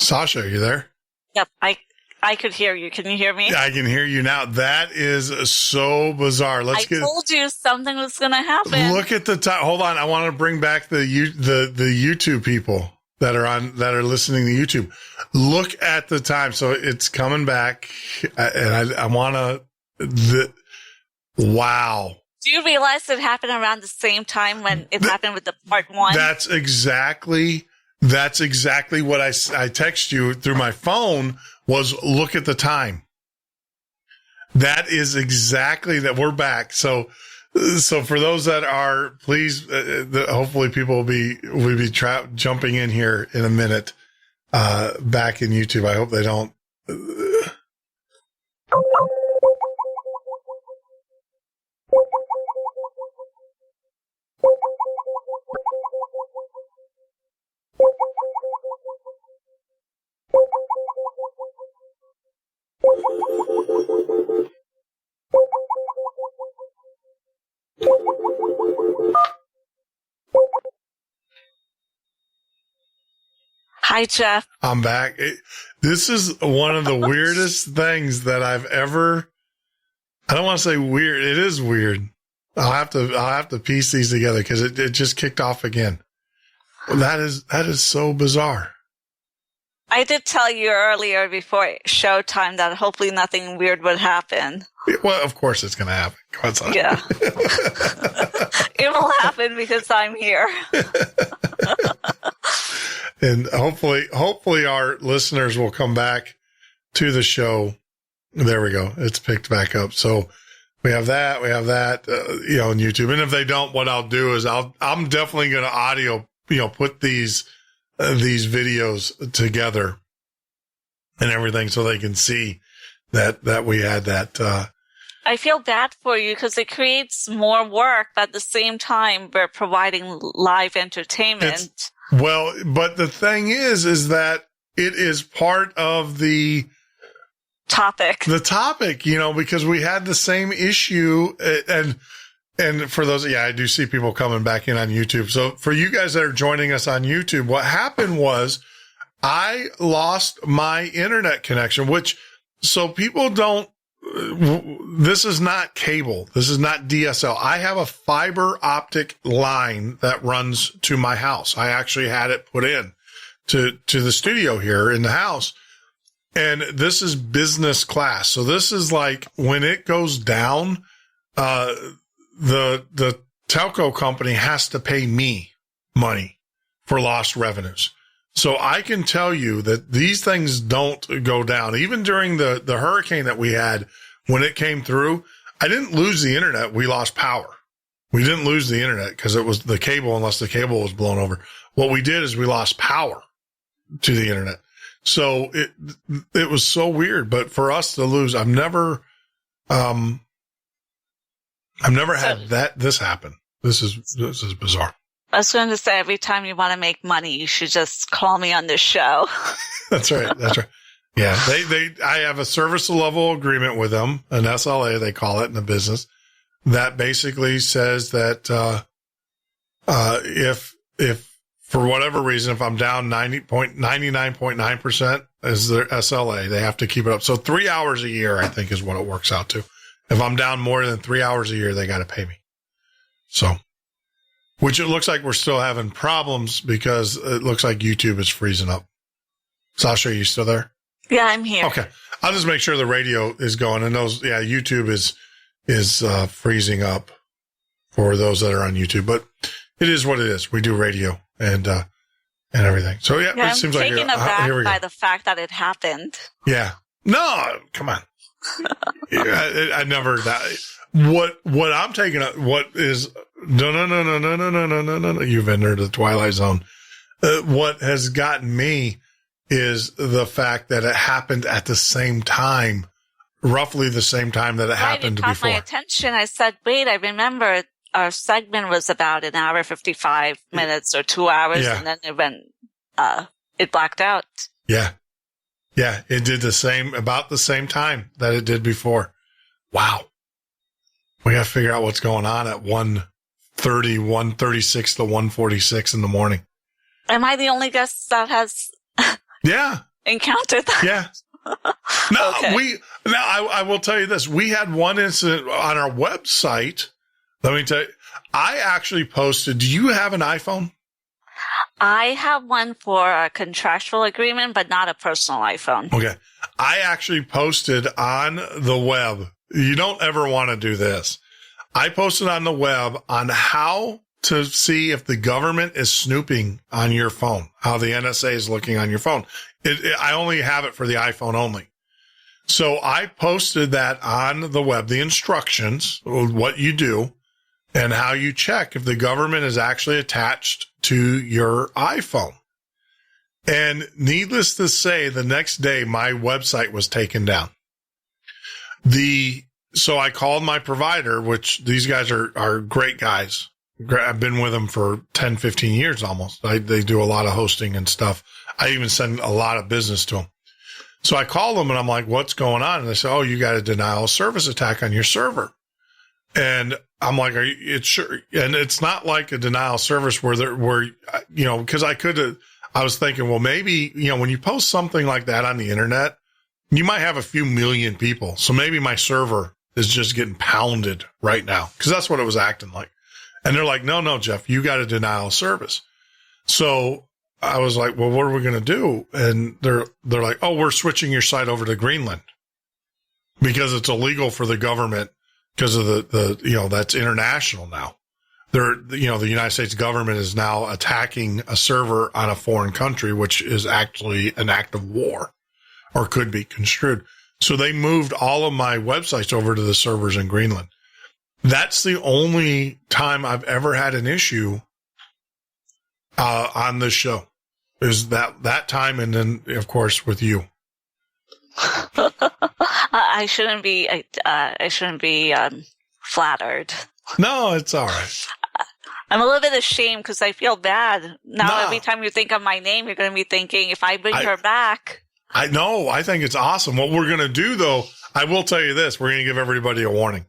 Sasha, are you there? Yep, I could hear you. Can you hear me? I can hear you now. That is so bizarre. I told you something was going to happen. Look at the time. Hold on. I want to bring back the YouTube people that are listening to YouTube. Look at the time. So it's coming back, and I want to. Wow. Do you realize it happened around the same time when it happened with the part one? That's exactly what I text you through my phone was look at the time. That is exactly that. We're back. So for those that are, please, hopefully people will be jumping in here in a minute, back in YouTube. I hope they don't. Hi, Jeff. I'm back. This is one of the weirdest things that I've ever. I don't want to say weird. It is weird. I'll have to piece these together because it just kicked off again. That is so bizarre. I did tell you earlier before showtime that hopefully nothing weird would happen. Well, of course it's going to happen. What's on? Yeah. It will happen because I'm here. And hopefully our listeners will come back to the show. There we go. It's picked back up. So we have that on YouTube. And if they don't, what I'll do is I'm definitely going to audio, put these videos together and everything so they can see that we had that. I feel bad for you because it creates more work, but at the same time, we're providing live entertainment. But the thing is that it is part of the topic, because we had the same issue and for those, I do see people coming back in on YouTube. So for you guys that are joining us on YouTube, what happened was I lost my internet connection, so people don't, this is not cable. This is not DSL. I have a fiber optic line that runs to my house. I actually had it put in to the studio here in the house. And this is business class. So this is like when it goes down, the telco company has to pay me money for lost revenues. So I can tell you that these things don't go down. Even during the hurricane that we had, when it came through, I didn't lose the internet. We lost power. We didn't lose the internet because it was the cable, unless the cable was blown over. What we did is we lost power to the internet. So it was so weird. But for us to lose, I've never had this happen. This is bizarre. I was going to say, every time you want to make money, you should just call me on this show. That's right. Yeah. I have a service level agreement with them, an SLA, they call it in the business, that basically says that, if for whatever reason, if I'm down 99.9% is their SLA, they have to keep it up. So 3 hours a year, I think is what it works out to. If I'm down more than 3 hours a year, they got to pay me. So, which it looks like we're still having problems because it looks like YouTube is freezing up. Sasha, are you still there? Yeah, I'm here. Okay. I'll just make sure the radio is going. And YouTube is freezing up for those that are on YouTube, but it is what it is. We do radio and everything. So it seems like I'm taken aback by the fact that it happened. Yeah. No, come on. I never, what I'm taking, what is, no. You've entered the Twilight Zone. What has gotten me is the fact that it happened at the same time, roughly the same time that it happened before. It caught my attention. I said, wait, I remember our segment was about an hour, 55 minutes or 2 hours. Yeah. And then it blacked out. Yeah. Yeah. It did about the same time that it did before. Wow. We got to figure out what's going on at 1:30, 1:36 to 1:46 in the morning. Am I the only guest that has? Yeah. encountered that. Yeah. No, Okay. I will tell you this. We had one incident on our website. Let me tell you, I actually posted, do you have an iPhone? I have one for a contractual agreement, but not a personal iPhone. Okay. I actually posted on the web. You don't ever want to do this. I posted on the web on how to see if the government is snooping on your phone, how the NSA is looking on your phone. I only have it for the iPhone only. So I posted that on the web, the instructions, what you do, and how you check if the government is actually attached to your iPhone. And needless to say, the next day, my website was taken down. So I called my provider, which these guys are great guys. I've been with them for 10, 15 years almost. They do a lot of hosting and stuff. I even send a lot of business to them. So I called them and I'm like, what's going on? And they said, oh, you got a denial of service attack on your server. And I'm like, it's sure. And it's not like a denial of service because I was thinking, well, maybe, when you post something like that on the internet, you might have a few million people. So maybe my server is just getting pounded right now, because that's what it was acting like. And they're like, no, Jeff, you got a denial of service. So I was like, well, what are we going to do? And they're like, oh, we're switching your site over to Greenland because it's illegal for the government because of that's international now. The United States government is now attacking a server on a foreign country, which is actually an act of war or could be construed. So they moved all of my websites over to the servers in Greenland. That's the only time I've ever had an issue on this show, is that time. And then, of course, with you. I shouldn't be flattered. No, it's all right. I'm a little bit ashamed because I feel bad. Now, No. Every time you think of my name, you're going to be thinking, if I bring her back. I know. I think it's awesome. What we're going to do, though, I will tell you this. We're going to give everybody a warning.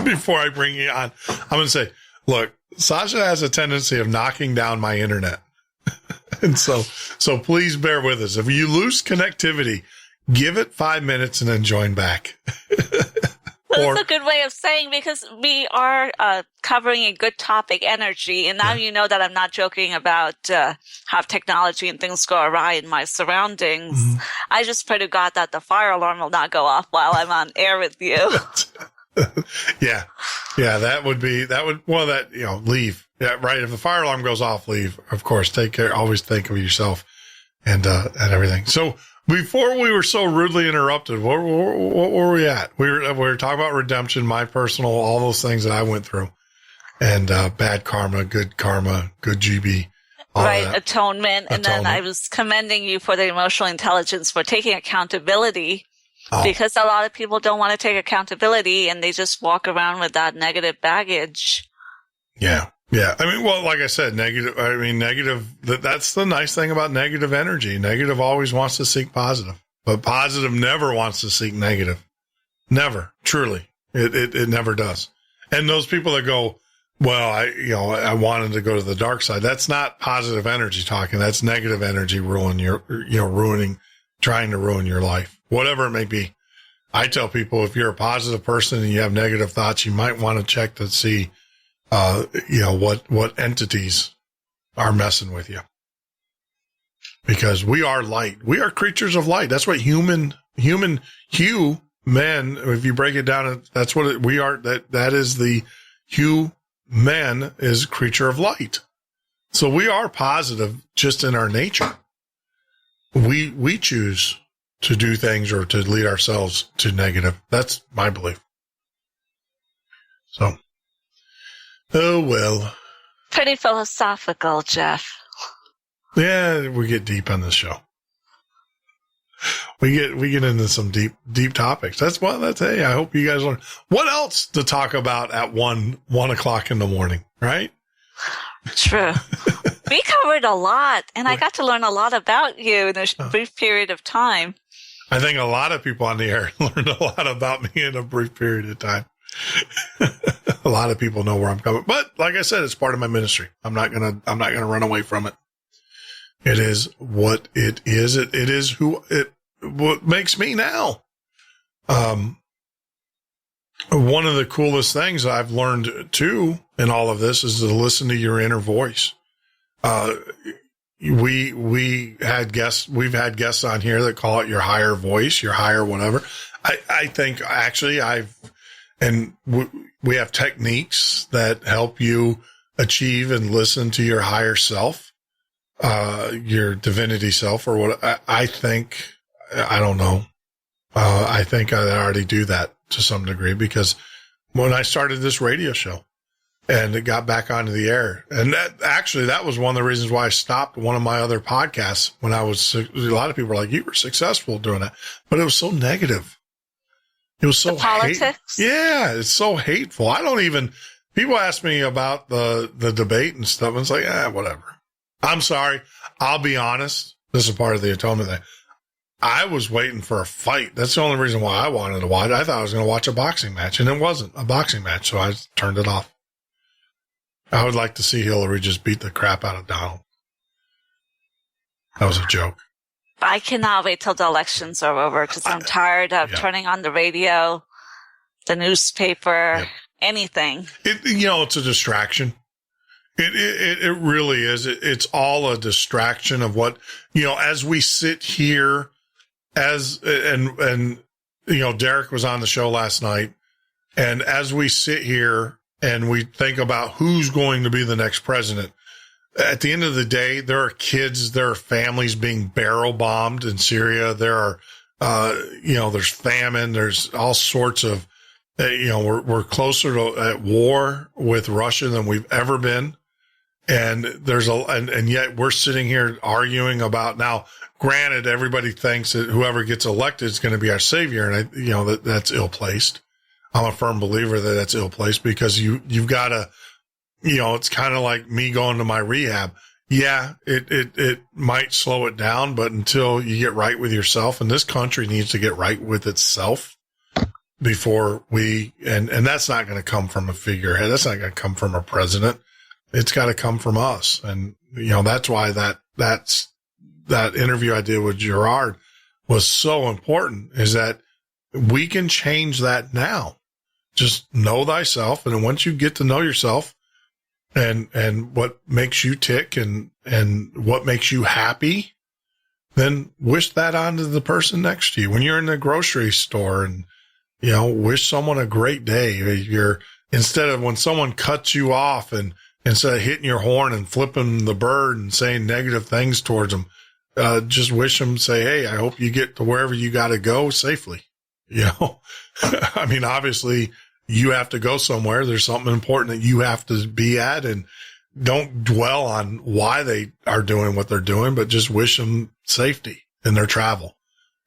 Before I bring you on, I'm going to say, look, Sasha has a tendency of knocking down my internet. And so please bear with us. If you lose connectivity, give it 5 minutes and then join back. That's a good way of saying, because we are covering a good topic, energy. And now you know that I'm not joking about how technology and things go awry in my surroundings. Mm-hmm. I just pray to God that the fire alarm will not go off while I'm on air with you. Yeah, that would leave. Yeah, right. If the fire alarm goes off, leave. Of course, take care. Always think of yourself and everything. So before we were so rudely interrupted, what were we at? We were talking about redemption, my personal, all those things that I went through, and bad karma, good GB. Right, atonement. And then I was commending you for the emotional intelligence for taking accountability. Oh. Because a lot of people don't want to take accountability and they just walk around with that negative baggage. Yeah. I mean, well, like I said, negative, that's the nice thing about negative energy. Negative always wants to seek positive, but positive never wants to seek negative. Never. Truly. It never does. And those people that go, well, I wanted to go to the dark side. That's not positive energy talking. That's negative energy trying to ruin your life. Whatever it may be. I tell people, if you're a positive person and you have negative thoughts, you might want to check to see, what entities are messing with you. Because we are light. We are creatures of light. That's what human hue, man, if you break it down, that's what we are. That is the hue, man is creature of light. So we are positive just in our nature. We choose to do things or to lead ourselves to negative. That's my belief. So, oh well. Pretty philosophical, Jeff. Yeah, we get deep on this show. We get into some deep topics. Hey, I hope you guys learn. What else to talk about at 1 o'clock in the morning, right? True. We covered a lot, and I got to learn a lot about you in a brief period of time. I think a lot of people on the air learned a lot about me in a brief period of time. A lot of people know where I'm coming, but like I said, it's part of my ministry. I'm not gonna run away from it. It is what it is. It is what makes me now. One of the coolest things I've learned too in all of this is to listen to your inner voice. We've had guests on here that call it your higher voice, your higher whatever. I think actually we have techniques that help you achieve and listen to your higher self, your divinity self, or what I think. I don't know. I think I already do that to some degree, because when I started this radio show and it got back onto the air, and that was one of the reasons why I stopped one of my other podcasts when a lot of people were like, you were successful doing that, but it was so negative. It was so politics. Yeah. It's so hateful. People ask me about the debate and stuff. And it's like, whatever. I'm sorry. I'll be honest. This is part of the atonement thing. I was waiting for a fight. That's the only reason why I wanted to watch. I thought I was going to watch a boxing match, and it wasn't a boxing match, so I turned it off. I would like to see Hillary just beat the crap out of Donald. That was a joke. I cannot wait till the elections are over, because I'm tired of turning on the radio, the newspaper, anything. It's a distraction. It really is. It's all a distraction of what, as we sit here and Derek was on the show last night, and as we sit here and we think about who's going to be the next president, at the end of the day, there are kids, there are families being barrel bombed in Syria. There are, there's famine. There's all sorts of, we're closer to at war with Russia than we've ever been. And and yet we're sitting here arguing about, now, granted, everybody thinks that whoever gets elected is going to be our savior. And that's ill-placed. I'm a firm believer that that's ill-placed, because you've got to, it's kind of like me going to my rehab. Yeah, it might slow it down, but until you get right with yourself, and this country needs to get right with itself before and that's not going to come from a figurehead. That's not going to come from a president. It's got to come from us. And, that's why that interview I did with Gerard was so important, is that we can change that now. Just know thyself. And then once you get to know yourself and what makes you tick and what makes you happy, then wish that onto the person next to you. When you're in the grocery store and, wish someone a great day, instead of when someone cuts you off and instead of hitting your horn and flipping the bird and saying negative things towards them, just wish them, say, hey, I hope you get to wherever you got to go safely. I mean, obviously you have to go somewhere. There's something important that you have to be at, and don't dwell on why they are doing what they're doing, but just wish them safety in their travel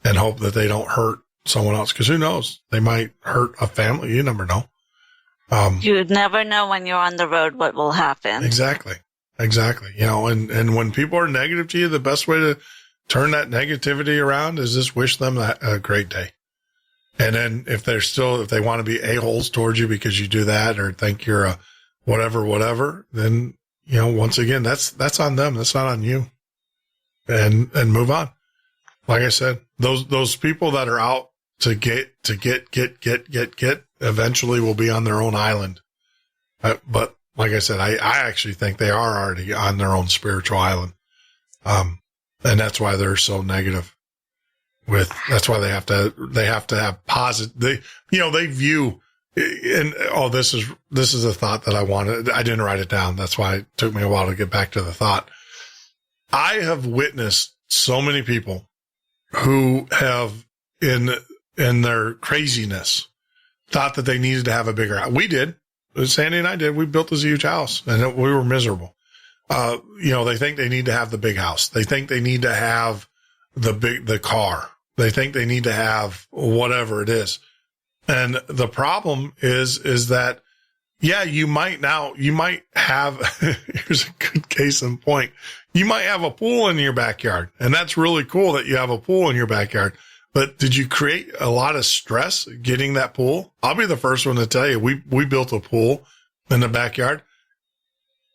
and hope that they don't hurt someone else. 'Cause who knows? They might hurt a family. You never know. You never know when you're on the road what will happen. Exactly. And when people are negative to you, the best way to turn that negativity around is just wish them a great day. And then if they want to be a-holes towards you because you do that, or think you're a whatever, then, once again, that's on them. That's not on you. And move on. Like I said, those people that are out to get eventually will be on their own island. But like I said, I actually think they are already on their own spiritual island. And that's why they're so negative that's why they have to have positive, they view, and this is a thought that I didn't write it down. That's why it took me a while to get back to the thought. I have witnessed so many people who have in their craziness thought that they needed to have a bigger house. We did. Sandy and I did. We built this huge house and we were miserable. They think they need to have the big house. They think they need to have the car. They think they need to have whatever it is. And the problem is that, you might have, here's a good case in point. You might have a pool in your backyard, and that's really cool that you have a pool in your backyard. But did you create a lot of stress getting that pool? I'll be the first one to tell you, we built a pool in the backyard.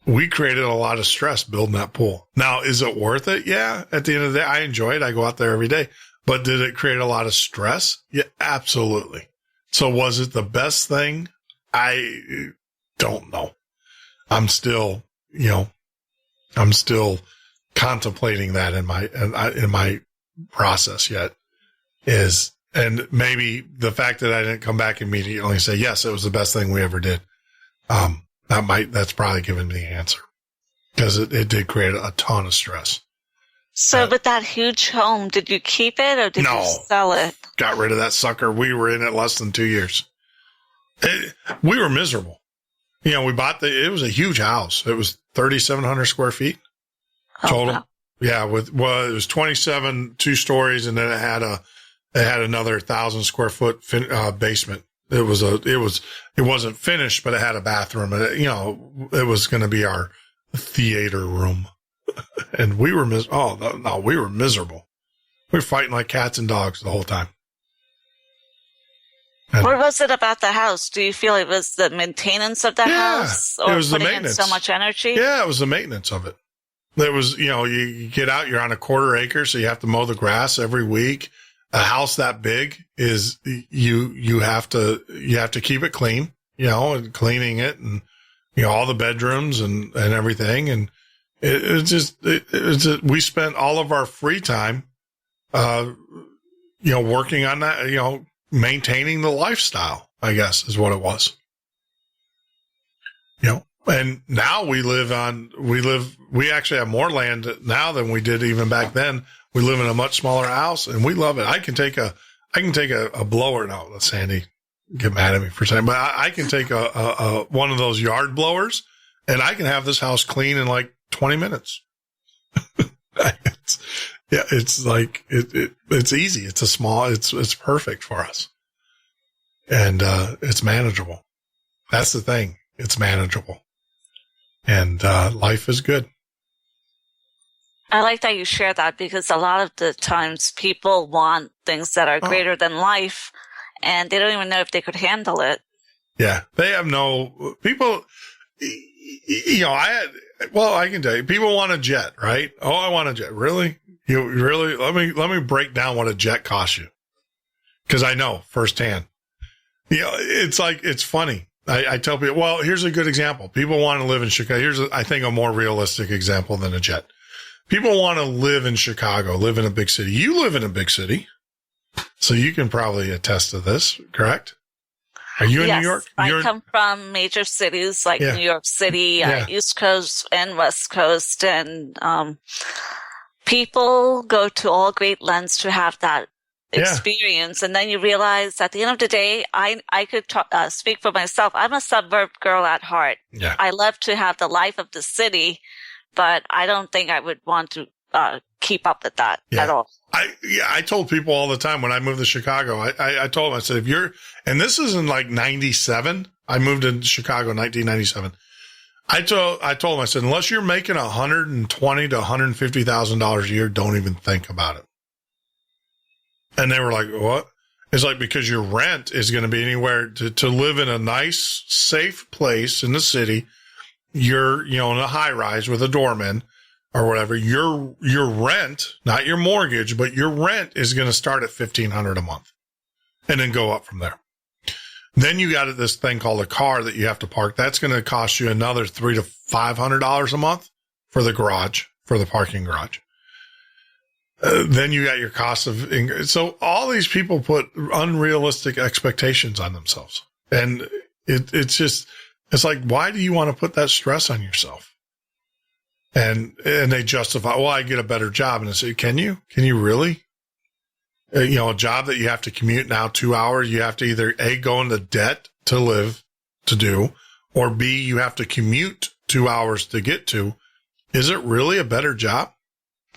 we created a lot of stress building that pool. Now, is it worth it? Yeah. At the end of the day, I enjoy it. I go out there every day. But did it create a lot of stress? Yeah, absolutely. So was it the best thing? I don't know. I'm still contemplating that in my process yet and maybe the fact that I didn't come back immediately and say, yes, it was the best thing we ever did. That's probably giving me the answer because it did create a ton of stress. So with that huge home, did you keep it or did you sell it? Got rid of that sucker. We were in it less than 2 years. We were miserable. We bought it was a huge house. It was 3,700 square feet total. Wow. Yeah. It was 27, 2 stories. And then it had another 1,000 square foot basement. It wasn't finished, but it had a bathroom and it was going to be our theater room. And we were we were miserable. We were fighting like cats and dogs the whole time. And what was it about the house? Do you feel it was the maintenance of the house or it was putting the maintenance. in so much energy? Yeah, it was the maintenance of it. It was, you get out, you're on a 1/4 acre, so you have to mow the grass every week. A house that big is you have to keep it clean, and cleaning it and, all the bedrooms and everything. And we spent all of our free time, working on that, maintaining the lifestyle, I guess is what it was. And now we actually have more land now than we did even back then. We live in a much smaller house and we love it. I can take a blower. Now, Sandy get mad at me for saying, but I can take a one of those yard blowers and I can have this house clean in like 20 minutes. It's like, it's easy. It's perfect for us. And, it's manageable. That's the thing. It's manageable. And, life is good. I like that you share that because a lot of the times people want things that are greater than life and they don't even know if they could handle it. Yeah. They have people, I can tell you, people want a jet, right? Oh, I want a jet. Really? You really? Let me break down what a jet costs you. Cause I know firsthand. It's funny. I tell people, well, here's a good example. People want to live in Chicago. Here's, I think, a more realistic example than a jet. People want to live in Chicago, live in a big city. You live in a big city, so you can probably attest to this, correct? Are you in New York? I come from major cities like New York City, East Coast and West Coast, and people go to all great lengths to have that experience. And then you realize at the end of the day, I could speak for myself. I'm a suburb girl at heart. Yeah. I love to have the life of the city, but I don't think I would want to keep up with that at all. I told people all the time when I moved to Chicago, I told them, I said, and this is in like 97. I moved to Chicago in 1997. I told them, I said, unless you're making $120,000 to $150,000 a year, don't even think about it. And they were like, what? It's like, because your rent is going to be anywhere to live in a nice, safe place in the city. You're, in a high rise with a doorman or whatever. Your rent, not your mortgage, but your rent is going to start at $1,500 a month and then go up from there. Then you got this thing called a car that you have to park. That's going to cost you another $300 to $500 a month for the garage, for the parking garage. Then you got your cost of, so all these people put unrealistic expectations on themselves. And it's like, why do you want to put that stress on yourself? And they justify, well, I get a better job. And I say, can you really? A job that you have to commute now 2 hours, you have to either A, go into debt to do, or B, you have to commute 2 hours to get to. Is it really a better job?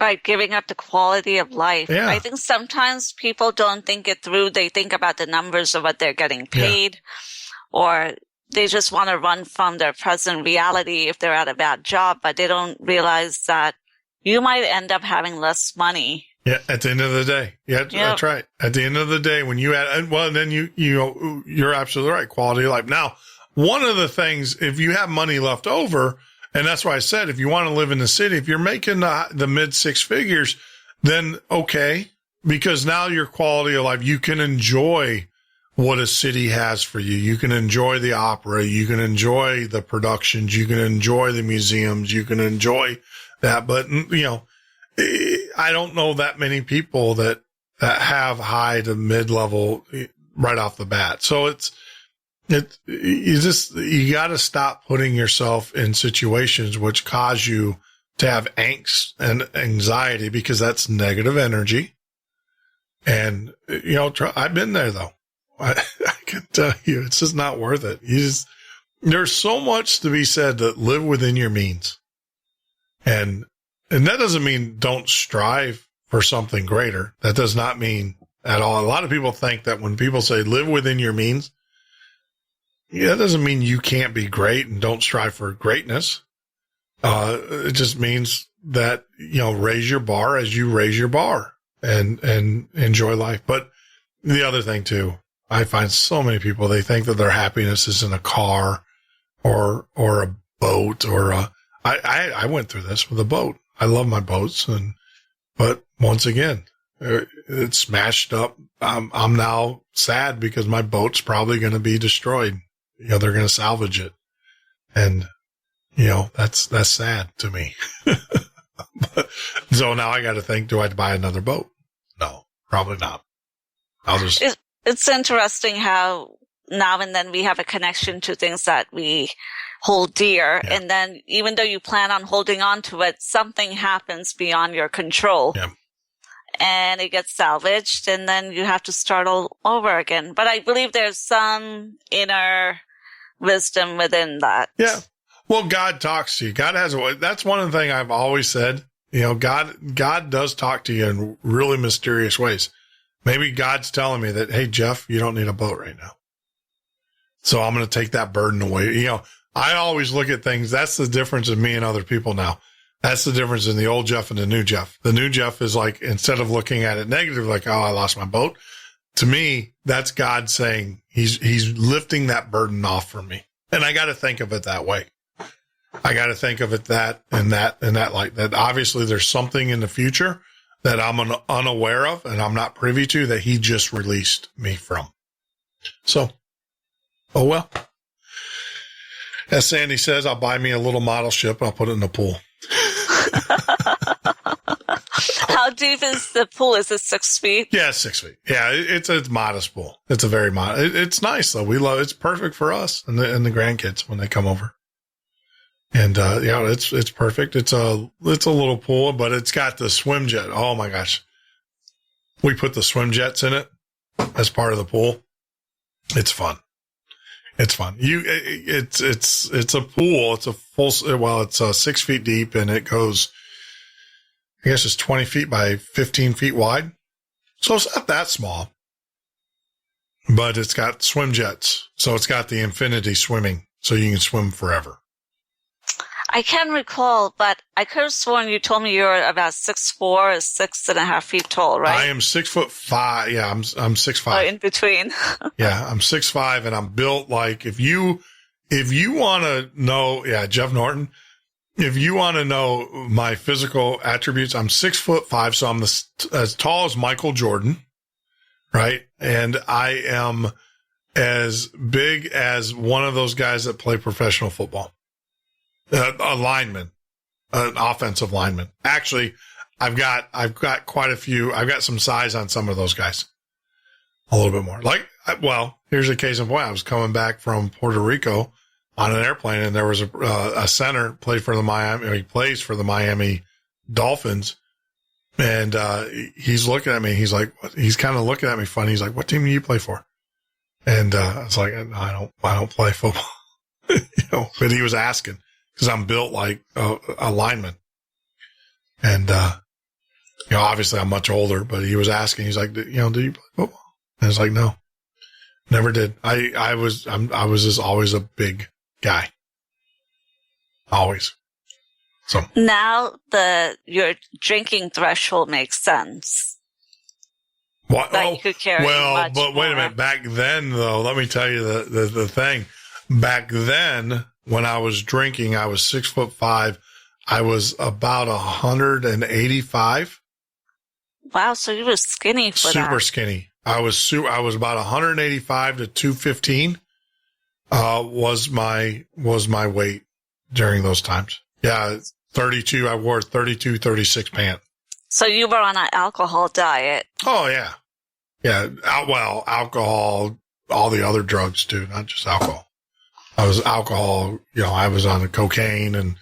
Right, giving up the quality of life. Yeah. I think sometimes people don't think it through. They think about the numbers of what they're getting paid, or they just want to run from their present reality if they're at a bad job, but they don't realize that you might end up having less money. Yeah, at the end of the day. Yeah, that's right. At the end of the day, when you then you're absolutely right. Quality of life. Now, one of the things, if you have money left over, And that's why I said, if you want to live in the city, if you're making the mid six figures, then okay, because now your quality of life, you can enjoy what a city has for you. You can enjoy the opera. You can enjoy the productions. You can enjoy the museums. You can enjoy that. But, you know, I don't know that many people that have high to mid level right off the bat. So you got to stop putting yourself in situations which cause you to have angst and anxiety, because that's negative energy. And, you know, I've been there though. I can tell you, it's just not worth it. There's so much to be said that live within your means. And that doesn't mean don't strive for something greater. That does not mean at all. A lot of people think that when people say live within your means, that doesn't mean you can't be great and don't strive for greatness. It just means that, you know, raise your bar as you raise your bar and enjoy life. But the other thing too, I find so many people, they think that their happiness is in a car or a boat I went through this with a boat. I love my boats, but once again, it's smashed up. I'm now sad because my boat's probably going to be destroyed. You know, they're going to salvage it. And, you know, that's sad to me. So now I got to think, do I buy another boat? No, probably not. It's interesting how now and then we have a connection to things that we hold dear. Yeah. And then even though you plan on holding on to it, something happens beyond your control. Yeah. And it gets salvaged, and then you have to start all over again. But I believe there's some inner wisdom within that. Yeah. Well, God talks to you. God has that's one of the things I've always said. You know, God does talk to you in really mysterious ways. Maybe God's telling me that, hey, Jeff, you don't need a boat right now. So I'm going to take that burden away. You know, I always look at things. That's the difference in me and other people now. That's the difference in the old Jeff and the new Jeff. The new Jeff is like, instead of looking at it negative, like, oh, I lost my boat. To me, that's God saying he's lifting that burden off from me. And I got to think of it that way. I got to think of it that like that. Obviously there's something in the future that I'm unaware of and I'm not privy to that he just released me from. So, oh well. As Sandy says, I'll buy me a little model ship and I'll put it in the pool. How deep is the pool? Is it 6 feet? Yeah, 6 feet. Yeah, it's a modest pool. It's a very modest. It's nice though. We love. It's perfect for us and the grandkids when they come over. And yeah, it's perfect. It's a little pool, but it's got the swim jet. Oh my gosh, we put the swim jets in it as part of the pool. It's fun. It's fun. It's a pool. It's a full. Well, it's 6 feet deep, and it goes. I guess it's 20 feet by 15 feet wide. So it's not that small, but it's got swim jets. So it's got the infinity swimming, so you can swim forever. I can't recall, but I could have sworn you told me you're about 6'4" or 6.5 feet tall, right? I am 6'5". Yeah, I'm 6'5". Oh, in between. Yeah, I'm 6'5", and I'm built like, if you want to know, yeah, Jeff Norton, if you want to know my physical attributes, I'm 6'5", so I'm as tall as Michael Jordan, right? And I am as big as one of those guys that play professional football. A lineman, an offensive lineman. Actually, I've got quite a few. I've got some size on some of those guys. A little bit more. Like, well, here's a case in point. I was coming back from Puerto Rico on an airplane, and there was a center he plays for the Miami Dolphins. And, he's looking at me. He's like, he's kind of looking at me funny. He's like, what team do you play for? And, I was like, I don't play football, but he was asking. Because I'm built like a lineman. And, obviously I'm much older, but he was asking, he's like, do you play football? And I was like, no, never did. I was just always a big guy. Always. So now your drinking threshold makes sense. What? That you could carry but wait a minute. Back then though, let me tell you the thing. Back then, when I was drinking, I was 6'5". I was about 185. Wow. So you were skinny for that. Super skinny. I was about 185 to 215, was my weight during those times. Yeah. 32. I wore 32, 36 pant. So you were on an alcohol diet. Oh yeah. Yeah. Well, alcohol, all the other drugs too, not just alcohol. I was alcohol, I was on the cocaine and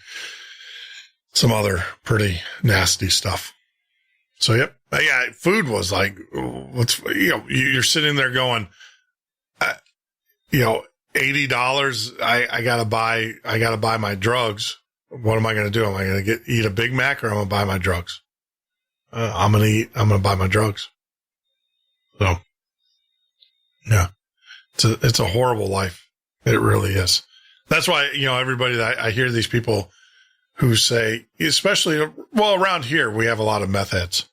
some other pretty nasty stuff. So, yep. Yeah. Food was like, you're sitting there going, $80. I gotta buy my drugs. What am I going to do? Am I going to eat a Big Mac, or I'm going to buy my drugs? I'm going to buy my drugs. So, yeah, it's a horrible life. It really is. That's why, everybody that I hear these people who say, especially, around here, we have a lot of meth heads.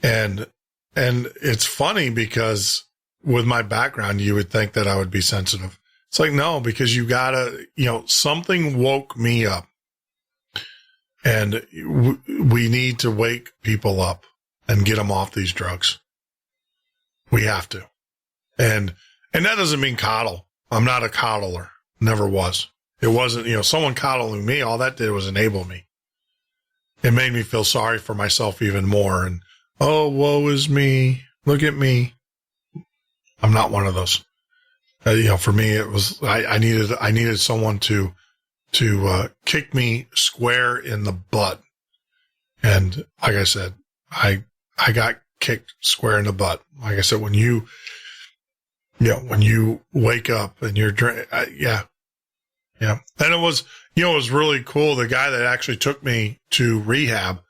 And it's funny because with my background, you would think that I would be sensitive. It's like, no, because you gotta, something woke me up. And we need to wake people up and get them off these drugs. We have to. And that doesn't mean coddle. I'm not a coddler. Never was. It wasn't, someone coddling me. All that did was enable me. It made me feel sorry for myself even more. And, oh, woe is me. Look at me. I'm not one of those. For me, it was, I needed someone to kick me square in the butt. And like I said, I got kicked square in the butt. Like I said, when you wake up and you're yeah. And it was, it was really cool. The guy that actually took me to rehab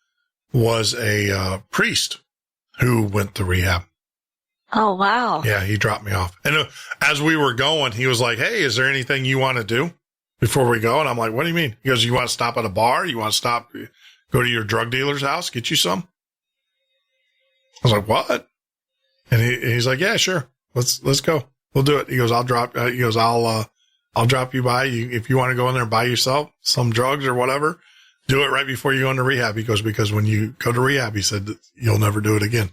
was a priest who went to rehab. Oh, wow. Yeah. He dropped me off. And as we were going, he was like, hey, is there anything you want to do before we go? And I'm like, what do you mean? He goes, you want to stop at a bar? You want to go to your drug dealer's house, get you some? I was like, what? And he's like, yeah, sure. Let's go. We'll do it. He goes, I'll drop you by. If you want to go in there and buy yourself some drugs or whatever, do it right before you go into rehab. He goes, because when you go to rehab, he said, you'll never do it again.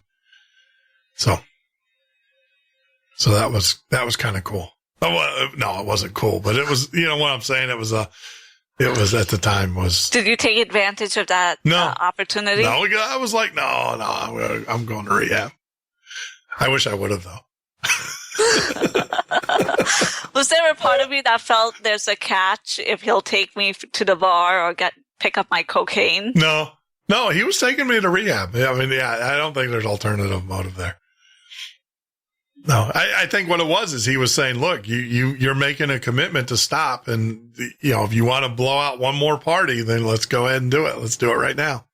So that was kind of cool. Oh, no, it wasn't cool, but it was, what I'm saying? It was at the time was. Did you take advantage of that opportunity? No, I was like, no, I'm going to rehab. I wish I would have though. Was there a part of you that felt there's a catch if he'll take me to the bar or pick up my cocaine? No, he was taking me to rehab. I mean, I don't think there's alternative motive there. No, I think what it was is he was saying, look, you're making a commitment to stop. And, if you want to blow out one more party, then let's go ahead and do it. Let's do it right now.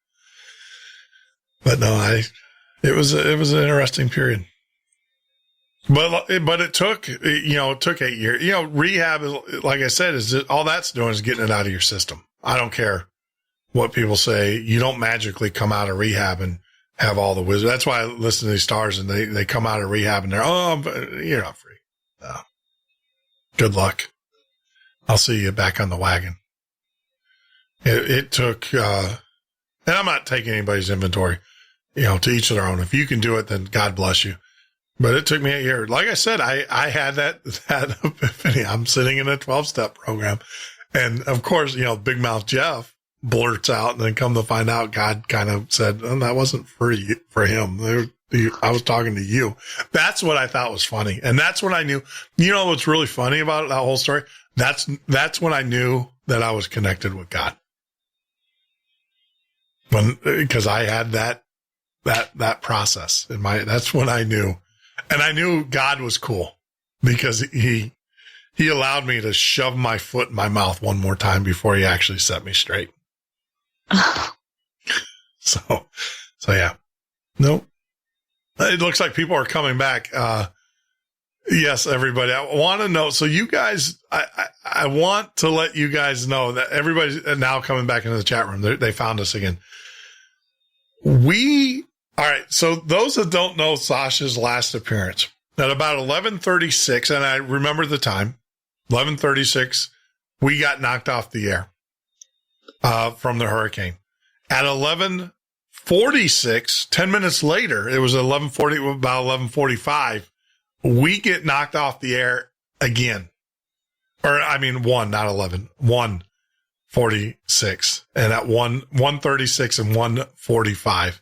But no, it was an interesting period. But it took 8 years. Rehab is, like I said, all that's doing is getting it out of your system. I don't care what people say. You don't magically come out of rehab and have all the wisdom. That's why I listen to these stars and they come out of rehab and they're, you're not free. No. Good luck. I'll see you back on the wagon. It took, and I'm not taking anybody's inventory, to each their own. If you can do it, then God bless you. But it took me 8 years. Like I said, I had that epiphany. I'm sitting in a 12-step program. And of course, Big Mouth Jeff blurts out, and then come to find out, God kind of said, oh, that wasn't for him. I was talking to you. That's what I thought was funny. And that's when I knew, what's really funny about that whole story? That's when I knew that I was connected with God. Because I had that process in that's when I knew. And I knew God was cool because he allowed me to shove my foot in my mouth one more time before he actually set me straight. So yeah. Nope. It looks like people are coming back. Yes, everybody. I want to know. So you guys, I want to let you guys know that everybody's now coming back into the chat room. They found us again. All right. So those that don't know Sasha's last appearance, at about 11:36, and I remember the time, 11:36, we got knocked off the air from the hurricane. At 11:46, 10 minutes later, it was about 11:45, we get knocked off the air again. Or, I mean, 1:46. And at 1:36 and 1:45,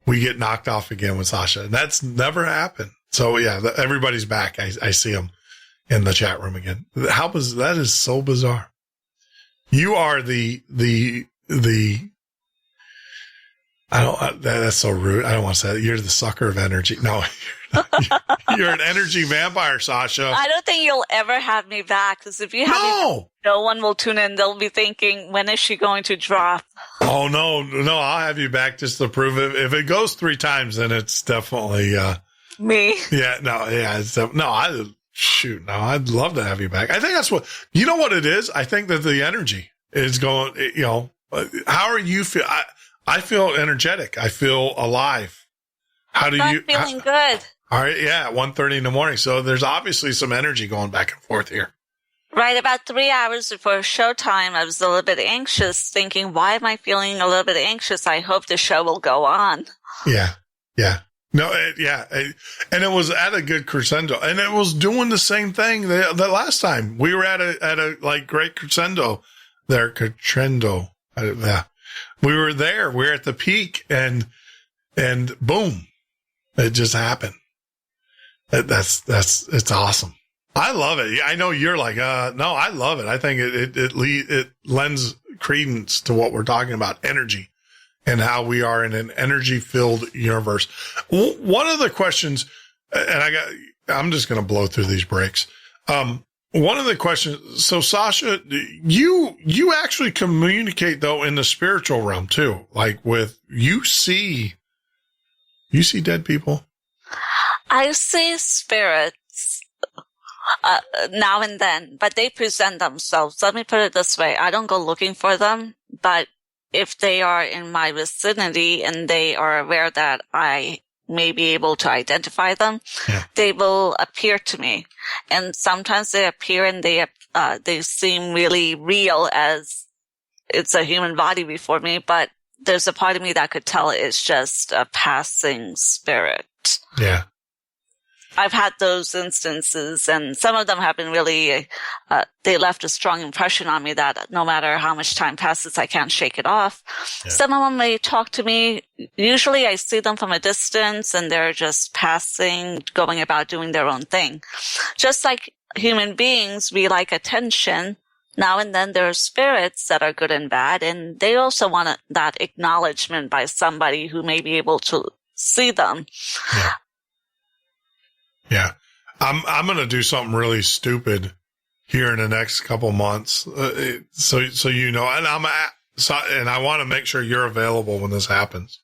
we get knocked off again with Sasha. And that's never happened. So, yeah, everybody's back. I see them in the chat room again. That is so bizarre. You are that's so rude. I don't want to say that. You're the sucker of energy. No, you're an energy vampire, Sasha. I don't think you'll ever have me back, because if you have me, no one will tune in. They'll be thinking, when is she going to drop? Oh, no, I'll have you back just to prove it. If it goes 3 times, then it's definitely, me. Yeah, I'd love to have you back. I think that's you know what it is? I think that the energy is going, how are you feel? I feel energetic. I feel alive. How do you? I'm feeling good. All right. Yeah. 1:30 in the morning. So there's obviously some energy going back and forth here. Right. About 3 hours before showtime, I was a little bit anxious, thinking, why am I feeling a little bit anxious? I hope the show will go on. Yeah. Yeah. No, and it was at a good crescendo, and it was doing the same thing the last time we were at a like great crescendo there. Yeah. We were there. We're at the peak, and boom, it just happened. It's awesome. I love it. I know you're like, no, I love it. I think it lends credence to what we're talking about, energy, and how we are in an energy-filled universe. One of the questions, and I'm just going to blow through these breaks. One of the questions, so Sasha, you actually communicate though in the spiritual realm too, like you see dead people. I see spirits now and then, but they present themselves. Let me put it this way. I don't go looking for them, but if they are in my vicinity and they are aware that I may be able to identify them, they will appear to me. And sometimes they appear and they seem really real, as it's a human body before me, but there's a part of me that could tell it's just a passing spirit. Yeah. I've had those instances, and some of them have been really, they left a strong impression on me that no matter how much time passes, I can't shake it off. Yeah. Some of them may talk to me. Usually I see them from a distance and they're just passing, going about doing their own thing. Just like human beings, we like attention. Now and then there are spirits that are good and bad, and they also want that acknowledgement by somebody who may be able to see them. Yeah. Yeah. I'm going to do something really stupid here in the next couple months. So you know, and I want to make sure you're available when this happens.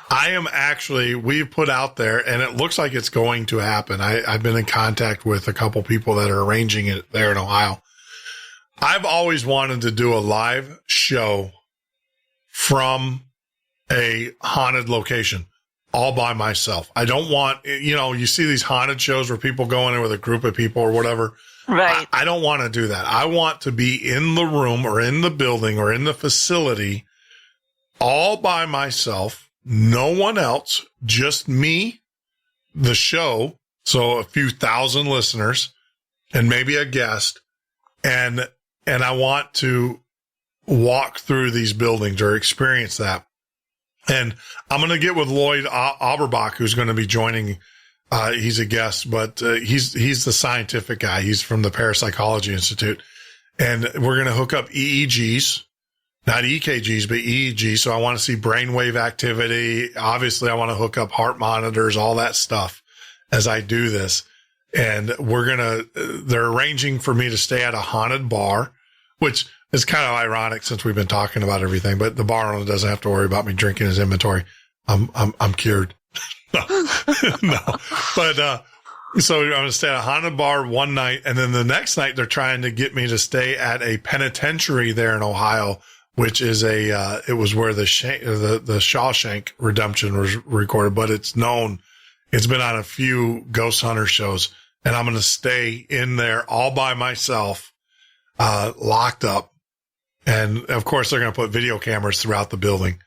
We've put out there, and it looks like it's going to happen. I've been in contact with a couple people that are arranging it there in Ohio. I've always wanted to do a live show from a haunted location, all by myself. I don't want, you see these haunted shows where people go in there with a group of people or whatever. Right. I don't want to do that. I want to be in the room or in the building or in the facility all by myself, no one else, just me, the show. So a few thousand listeners and maybe a guest. And I want to walk through these buildings or experience that. And I'm going to get with Lloyd Auerbach, who's going to be joining. He's a guest, but he's the scientific guy. He's from the Parapsychology Institute. And we're going to hook up EEGs, not EKGs, but EEG. So I want to see brainwave activity. Obviously, I want to hook up heart monitors, all that stuff as I do this. And they're arranging for me to stay at a haunted bar, which is kind of ironic since we've been talking about everything, but the bar owner doesn't have to worry about me drinking his inventory. I'm cured. No. But, so I'm going to stay at a haunted bar one night. And then the next night they're trying to get me to stay at a penitentiary there in Ohio, which is it was where the Shawshank Redemption was recorded, but it's been on a few ghost hunter shows, and I'm going to stay in there all by myself. locked up. And of course, they're going to put video cameras throughout the building,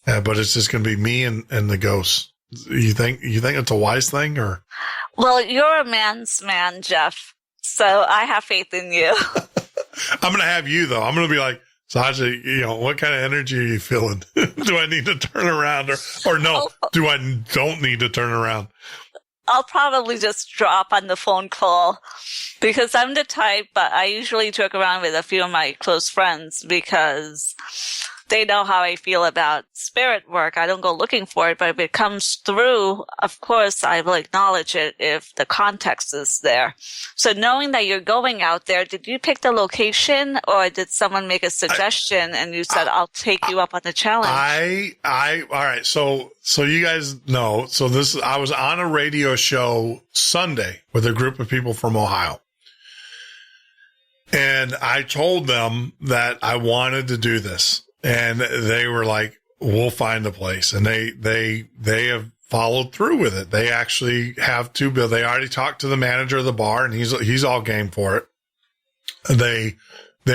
but it's just going to be me and the ghosts. You think it's a wise thing, or? Well, you're a man's man, Jeff. So I have faith in you. I'm going to have you though. I'm going to be like, Sasha, what kind of energy are you feeling? Do I need to turn around or no? Do I don't need to turn around? I'll probably just drop on the phone call because I'm the type, but I usually joke around with a few of my close friends because they know how I feel about spirit work. I don't go looking for it, but if it comes through, of course, I will acknowledge it if the context is there. So knowing that you're going out there, did you pick the location or did someone make a suggestion and you said, I'll take you up on the challenge? All right. So you guys know, I was on a radio show Sunday with a group of people from Ohio. And I told them that I wanted to do this. And they were like, we'll find a place. And they have followed through with it. They actually have two bills. They already talked to the manager of the bar and he's all game for it. They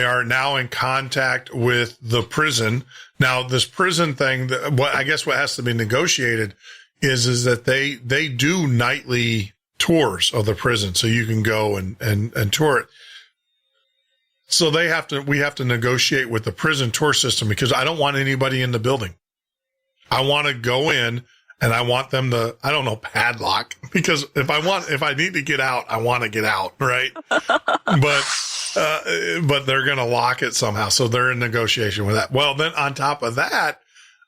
are now in contact with the prison. Now this prison thing, what has to be negotiated is that they do nightly tours of the prison. So you can go and tour it. So we have to negotiate with the prison tour system because I don't want anybody in the building. I want to go in and I want them to, padlock because if I need to get out, I want to get out. Right. But they're going to lock it somehow. So they're in negotiation with that. Well, then on top of that,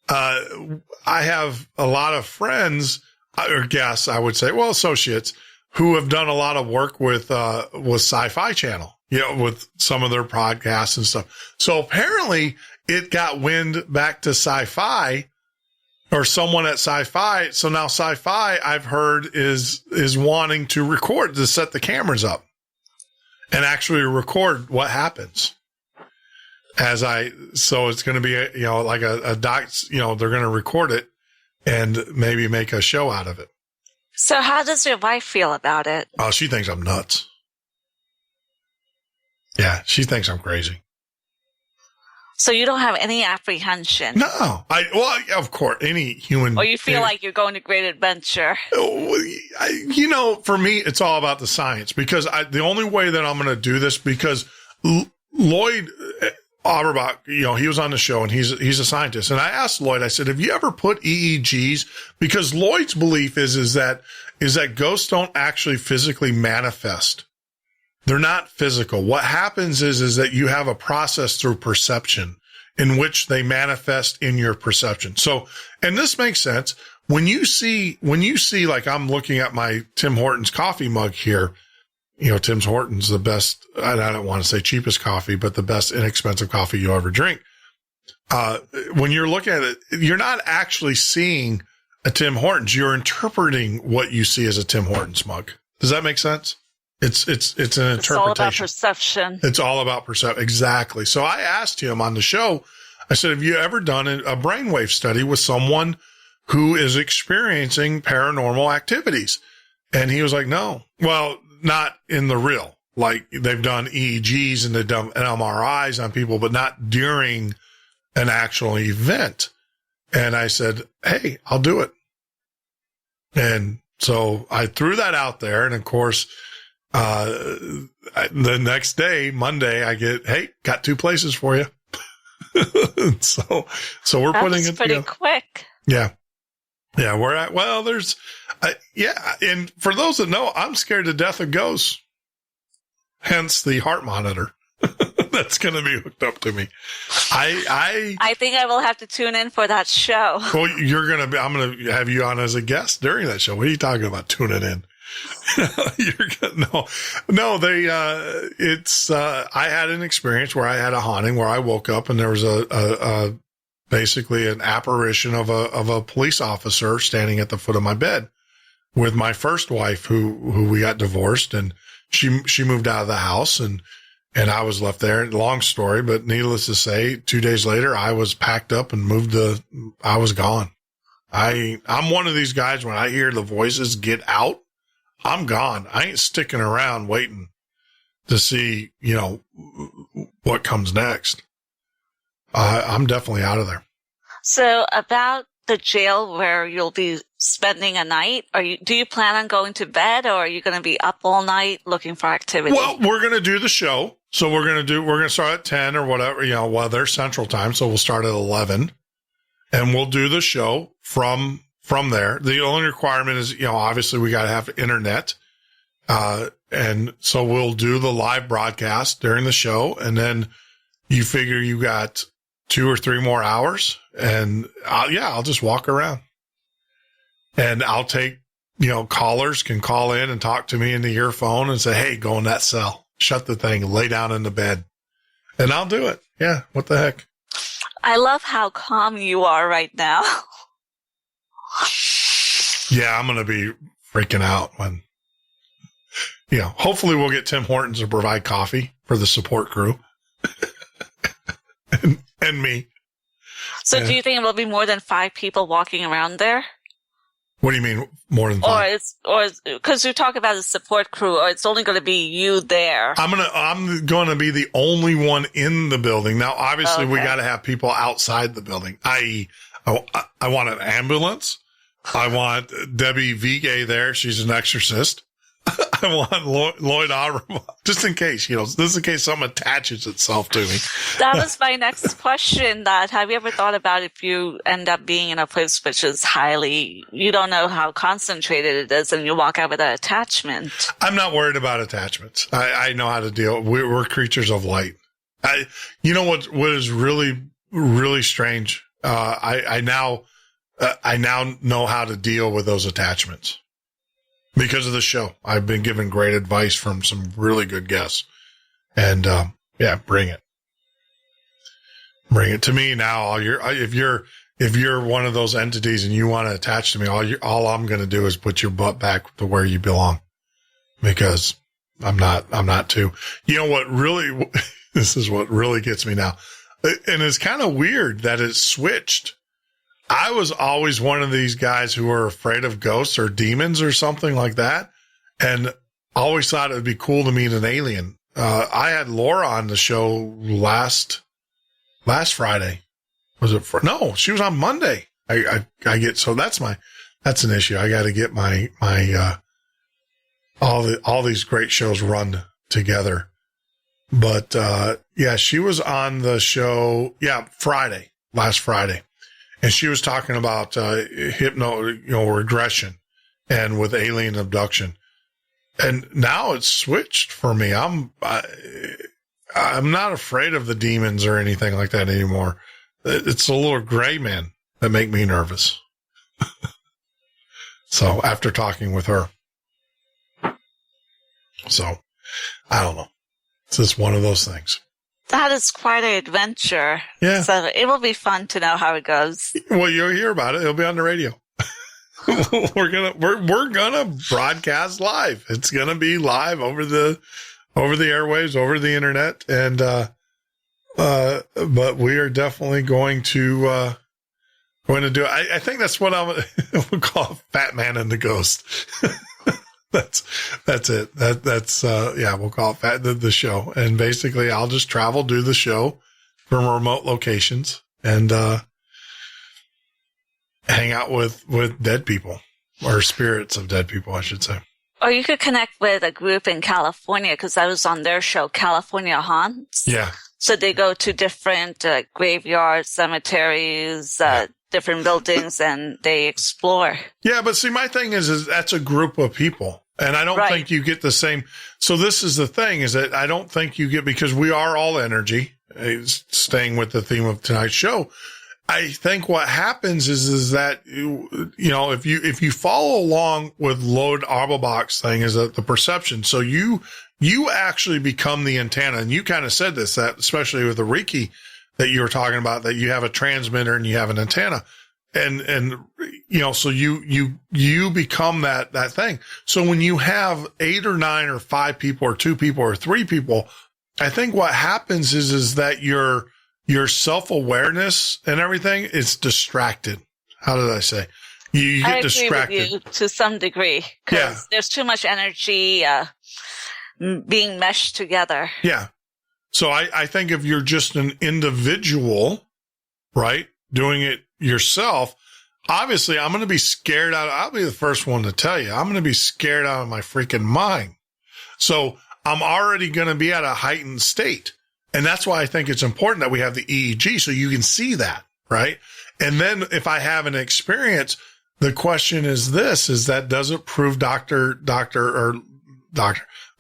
I have a lot of friends or guests, I would say, associates who have done a lot of work with Sci-Fi Channel. With some of their podcasts and stuff. So apparently it got wind back to Sci-Fi or someone at Sci-Fi. So now Sci-Fi, I've heard, is wanting to set the cameras up and actually record what happens. So it's going to be, like a doc, they're going to record it and maybe make a show out of it. So how does your wife feel about it? Oh, she thinks I'm nuts. Yeah, she thinks I'm crazy. So you don't have any apprehension? No. Of course, any human. Or you feel like you're going to great adventure? For me, it's all about the science because the only way that I'm going to do this because Lloyd Auerbach, he was on the show and he's a scientist. And I asked Lloyd, I said, have you ever put EEGs? Because Lloyd's belief is that ghosts don't actually physically manifest. They're not physical. What happens is that you have a process through perception in which they manifest in your perception. So, and this makes sense. When you see, like I'm looking at my Tim Hortons coffee mug here, Tim Hortons, the best, I don't want to say cheapest coffee, but the best inexpensive coffee you'll ever drink. When you're looking at it, you're not actually seeing a Tim Hortons. You're interpreting what you see as a Tim Hortons mug. Does that make sense? It's an interpretation. It's all about perception. It's all about perception. Exactly. So I asked him on the show, I said, have you ever done a brainwave study with someone who is experiencing paranormal activities? And he was like, no. Well, not in the real. Like they've done EEGs and they've done MRIs on people, but not during an actual event. And I said, hey, I'll do it. And so I threw that out there. And of course, the next day, Monday, I get, hey, got 2 places for you. so we're putting it pretty together. Quick. Yeah. Yeah. We're at, there's, and for those that know, I'm scared to death of ghosts. Hence the heart monitor that's going to be hooked up to me. I think I will have to tune in for that show. Well, I'm going to have you on as a guest during that show. What are you talking about tuning in? I had an experience where I had a haunting where I woke up and there was basically an apparition of a police officer standing at the foot of my bed with my first wife who we got divorced, and she moved out of the house and I was left there. Long story, but needless to say, 2 days later I was packed up and I was gone. I'm one of these guys, when I hear the voices get out, I'm gone. I ain't sticking around waiting to see, what comes next, I'm definitely out of there. So about the jail where you'll be spending a night, do you plan on going to bed, or are you going to be up all night looking for activity? Well, we're going to do the show. So we're going to start at 10 or whatever, well, they're Central Time. So we'll start at 11 and we'll do the show from there. The only requirement is, obviously we got to have internet. And so we'll do the live broadcast during the show. And then you figure you got 2 or 3 more hours, and I'll just walk around, and I'll take, callers can call in and talk to me in the earphone and say, hey, go in that cell. Shut the thing, lay down in the bed, and I'll do it. Yeah. What the heck? I love how calm you are right now. Yeah. I'm going to be freaking out when, hopefully we'll get Tim Hortons to provide coffee for the support crew and me. So do you think it will be more than 5 people walking around there? What do you mean more than 5? Or because you talk about the support crew, or it's only going to be you there. I'm going to be the only one in the building. Now, obviously, we got to have people outside the building. I want an ambulance. I want Debbie Vigay there. She's an exorcist. I want Lloyd Auerbach, just in case, this is in case something attaches itself to me. That was my next question. Have you ever thought about if you end up being in a place which is you don't know how concentrated it is, and you walk out with an attachment? I'm not worried about attachments. I know how to deal. We're creatures of light. What is really, really strange? I now know how to deal with those attachments. Because of the show, I've been given great advice from some really good guests, and bring it to me now. If you're one of those entities and you want to attach to me, all I'm going to do is put your butt back to where you belong, because I'm not too. What really? This is what really gets me now, and it's kind of weird that it switched. I was always one of these guys who were afraid of ghosts or demons or something like that, and always thought it would be cool to meet an alien. I had Laura on the show last Friday. Was it? No, she was on Monday. That's an issue. I got to get my all these great shows run together. But she was on the show. Yeah, last Friday. And she was talking about regression and with alien abduction. And now it's switched for me. I'm not afraid of the demons or anything like that anymore. It's the little gray men that make me nervous. So after talking with her. So I don't know. It's just one of those things. That is quite an adventure. Yeah. So it will be fun to know how it goes. Well, you'll hear about it. It'll be on the radio. we're gonna broadcast live. It's gonna be live over the airwaves, over the internet, and but we are definitely going to do it. I think that's what we'll call Fat Man and the Ghost. That's it. We'll call it the show. And basically I'll just travel, do the show from remote locations, and hang out with dead people, or spirits of dead people, I should say. Or you could connect with a group in California, because I was on their show, California Haunts. Yeah. So they go to different graveyards, cemeteries, different buildings, and they explore. Yeah, but see, my thing is that's a group of people. And I don't think you get the same. So this is the thing, is that I don't think you get, because we are all energy, staying with the theme of tonight's show. I think what happens is that, if you follow along with Lloyd Auerbach's thing, is that the perception. So you actually become the antenna. And you kind of said this, that especially with the Reiki that you were talking about, that you have a transmitter and you have an antenna. And so you become that thing. So when you have 8 or 9 or 5 people or 2 people or 3 people, I think what happens is that your self-awareness and everything is distracted. How did I say? You get distracted. With you to some degree, because there's too much energy being meshed together. Yeah. So I think if you're just an individual, right, doing it yourself, obviously I'm going to be scared out. I'll be the first one to tell you, I'm going to be scared out of my freaking mind. So I'm already going to be at a heightened state. And that's why I think it's important that we have the EEG so you can see that, right? And then if I have an experience, the question is this, is that does it prove Dr.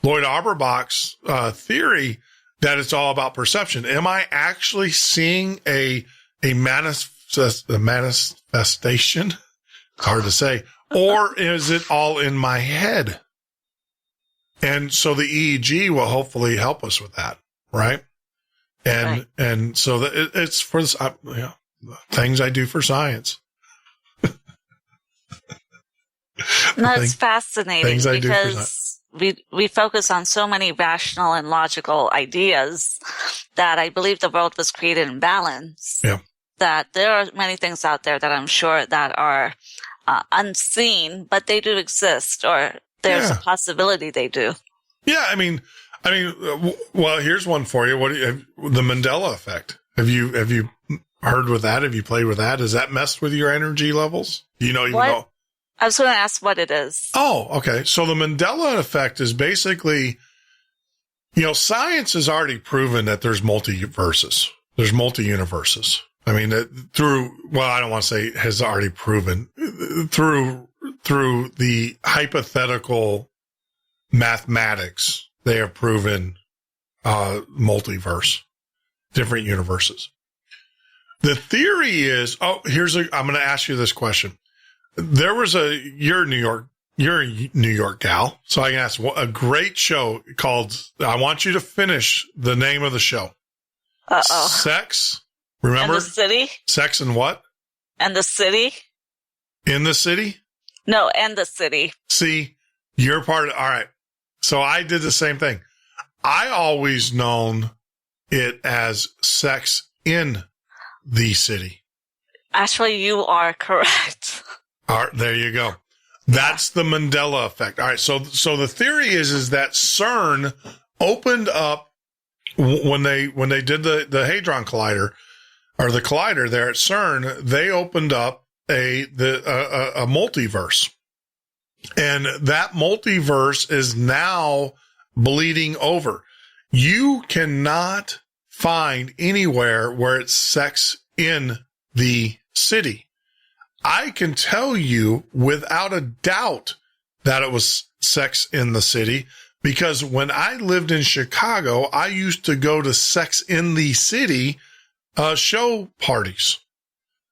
Lloyd Auerbach's theory that it's all about perception? Am I actually seeing a manifestation? It's hard to say. Or is it all in my head? And so the EEG will hopefully help us with that, right? And so that it's for this, things I do for science. That's fascinating because we focus on so many rational and logical ideas that I believe the world was created in balance. Yeah. That there are many things out there that I'm sure that are unseen, but they do exist, or there's a possibility they do. Yeah, I mean, well, here's one for you. The Mandela effect? Have you heard with that? Have you played with that? Has that messed with your energy levels? Do you know even know? I was going to ask what it is. Oh, okay. So the Mandela effect is basically, science has already proven that there's multiverses. There's multi-universes. I mean, I don't want to say has already proven through the hypothetical mathematics, they have proven multiverse, different universes. The theory is, I'm going to ask you this question. You're a New York gal, so I can ask a great show called, I want you to finish the name of the show. Uh-oh. Sex, remember? And the City? Sex and what? And the City? In the City? No, and the City. See, you're part of, all right. So I did the same thing. I always known it as Sex in the City. Actually, you are correct. All right, there you go. That's the Mandela effect. All right. So the theory is that CERN opened up when they did the Hadron Collider, or the collider there at CERN, they opened up a multiverse. And that multiverse is now bleeding over. You cannot find anywhere where it's Sex in the City. I can tell you without a doubt that it was Sex in the City, because when I lived in Chicago, I used to go to Sex in the City show parties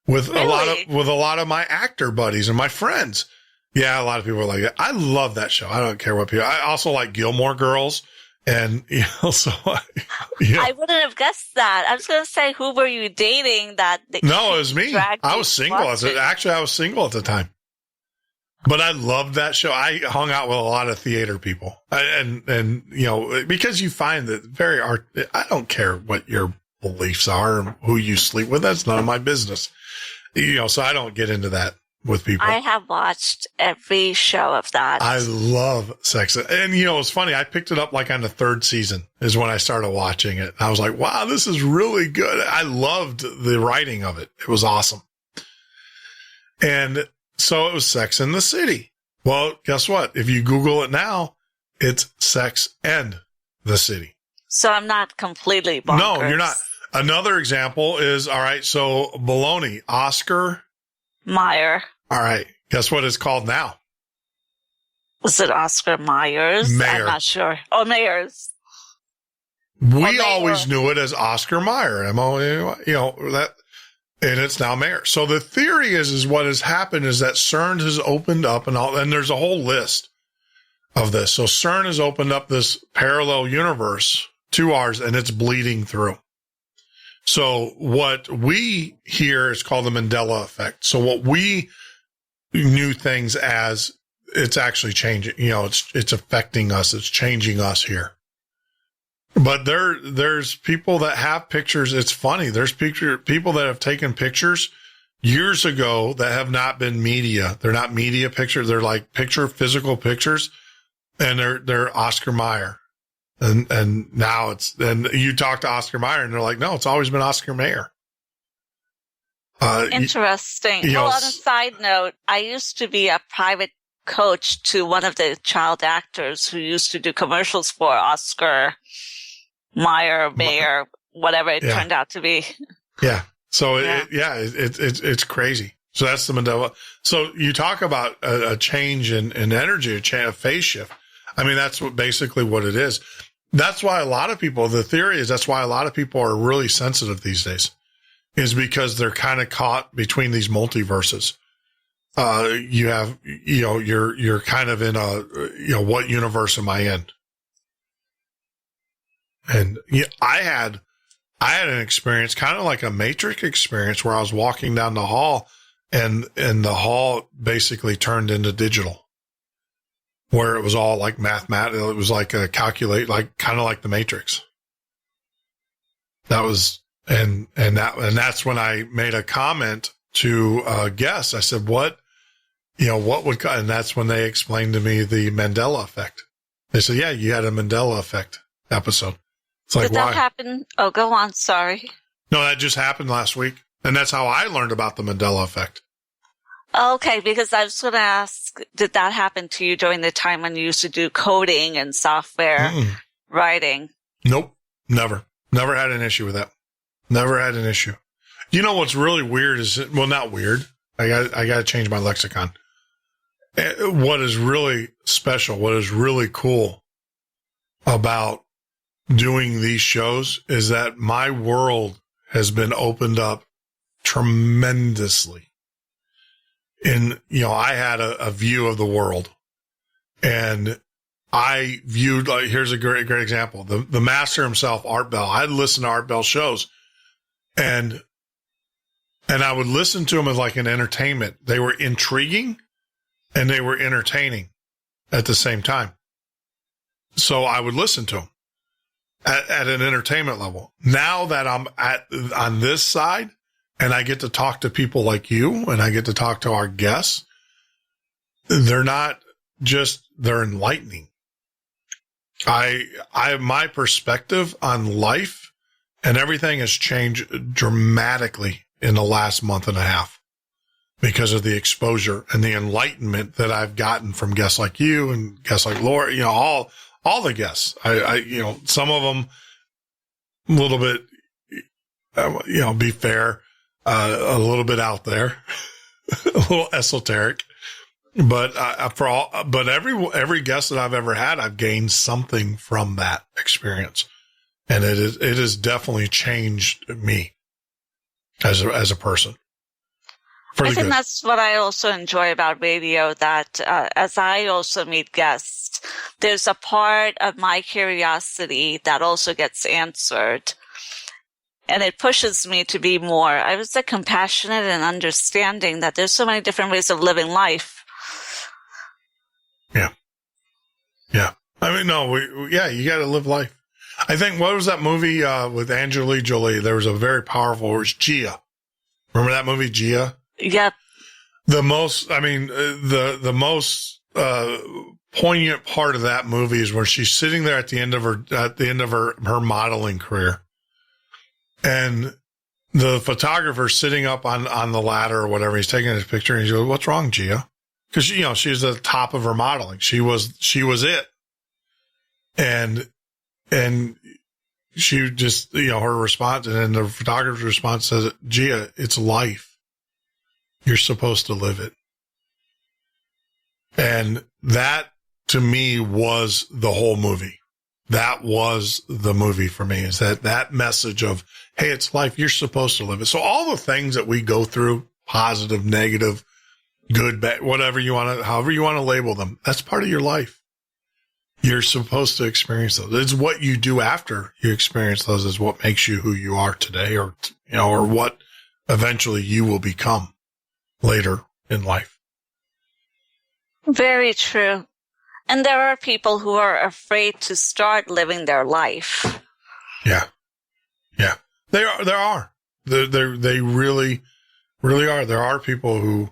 with a lot of my actor buddies and my friends. Yeah, a lot of people are like that. I love that show. I don't care what people. I also like Gilmore Girls, and so I wouldn't have guessed that. I was going to say, who were you dating? No, it was me. I was single. Actually, I was single at the time, but I loved that show. I hung out with a lot of theater people, and because you find that I don't care what your beliefs are and who you sleep with. That's none of my business. So I don't get into that with people. I have watched every show of that. I love Sex. And, it's funny. I picked it up like on the third season is when I started watching it. I was like, wow, this is really good. I loved the writing of it. It was awesome. And so it was Sex in the City. Well, guess what? If you Google it now, it's Sex and the City. So I'm not completely bonkers. No, you're not. Another example is, all right, so baloney, Oscar Mayer. All right. Guess what it's called now? Was it Oscar Myers? Mayer. I'm not sure. Oh, Mayers. We always knew it as Oscar Mayer. And it's now Mayer. So the theory is what has happened is that CERN has opened up and there's a whole list of this. So CERN has opened up this parallel universe to ours, and it's bleeding through. So what we hear is called the Mandela effect. So what we knew things as, it's actually changing, it's affecting us. It's changing us here. But there's people that have pictures. It's funny. There's people that have taken pictures years ago that have not been media. They're not media pictures. They're like physical pictures, and they're Oscar Mayer. And now and you talk to Oscar Mayer and they're like, no, it's always been Oscar Mayer. Interesting. Well, on a side note, I used to be a private coach to one of the child actors who used to do commercials for Oscar Mayer, whatever it turned out to be. Yeah. So it's crazy. So that's the Mandela. So you talk about a change in energy, a phase shift. I mean, that's basically what it is. That's why a lot of people, the theory is that's why a lot of people are really sensitive these days, is because they're kind of caught between these multiverses. You have, you're kind of in what universe am I in? And I had an experience, kind of like a Matrix experience, where I was walking down the hall and the hall basically turned into digital, where it was all like mathematical. It was like a calculate, like kind of like the Matrix. That was, and that's when I made a comment to a guest. I said, what would, and that's when they explained to me the Mandela effect. They said, yeah, you had a Mandela effect episode. It's like, did that happen? Oh, go on. Sorry. No, that just happened last week. And that's how I learned about the Mandela effect. Okay, because I was going to ask, did that happen to you during the time when you used to do coding and software writing? Nope. Never had an issue with that. Never had an issue. You know what's really weird is, well, not weird. I got to change my lexicon. What is really special, what is really cool about doing these shows is that my world has been opened up tremendously. And, I had a view of the world, and I viewed, like, here's a great example. The master himself, Art Bell. I'd listen to Art Bell shows, and I would listen to them as like an entertainment. They were intriguing and they were entertaining at the same time. So I would listen to them at an entertainment level. Now that I'm on this side, and I get to talk to people like you, and I get to talk to our guests, they're not just, they're enlightening. My perspective on life and everything has changed dramatically in the last month and a half because of the exposure and the enlightenment that I've gotten from guests like you and guests like Laura, all the guests. Some of them a little bit, be fair, a little bit out there, a little esoteric, but every guest that I've ever had, I've gained something from that experience. And it has definitely changed me as a person. I think that's what I also enjoy about radio, that as I also meet guests, there's a part of my curiosity that also gets answered. And it pushes me to be more, I would say, compassionate and understanding that there's so many different ways of living life. Yeah. Yeah. I mean, no, you got to live life. I think, what was that movie with Angelina Jolie? There was a very powerful, it was Gia. Remember that movie, Gia? Yep. The most poignant part of that movie is where she's sitting there at the end of her modeling career. And the photographer's sitting up on the ladder or whatever. He's taking his picture and he goes, "What's wrong, Gia?" Because, she's at the top of her modeling. She was it. And she just, her response, and then the photographer's response says, "Gia, it's life. You're supposed to live it." And that, to me, was the whole movie. That was the movie for me, is that message of, hey, it's life. You're supposed to live it. So all the things that we go through, positive, negative, good, bad, however you want to label them, that's part of your life. You're supposed to experience those. It's what you do after you experience those is what makes you who you are today, or what eventually you will become later in life. Very true. And there are people who are afraid to start living their life. Yeah. Yeah. There are. They really, really are. There are people who,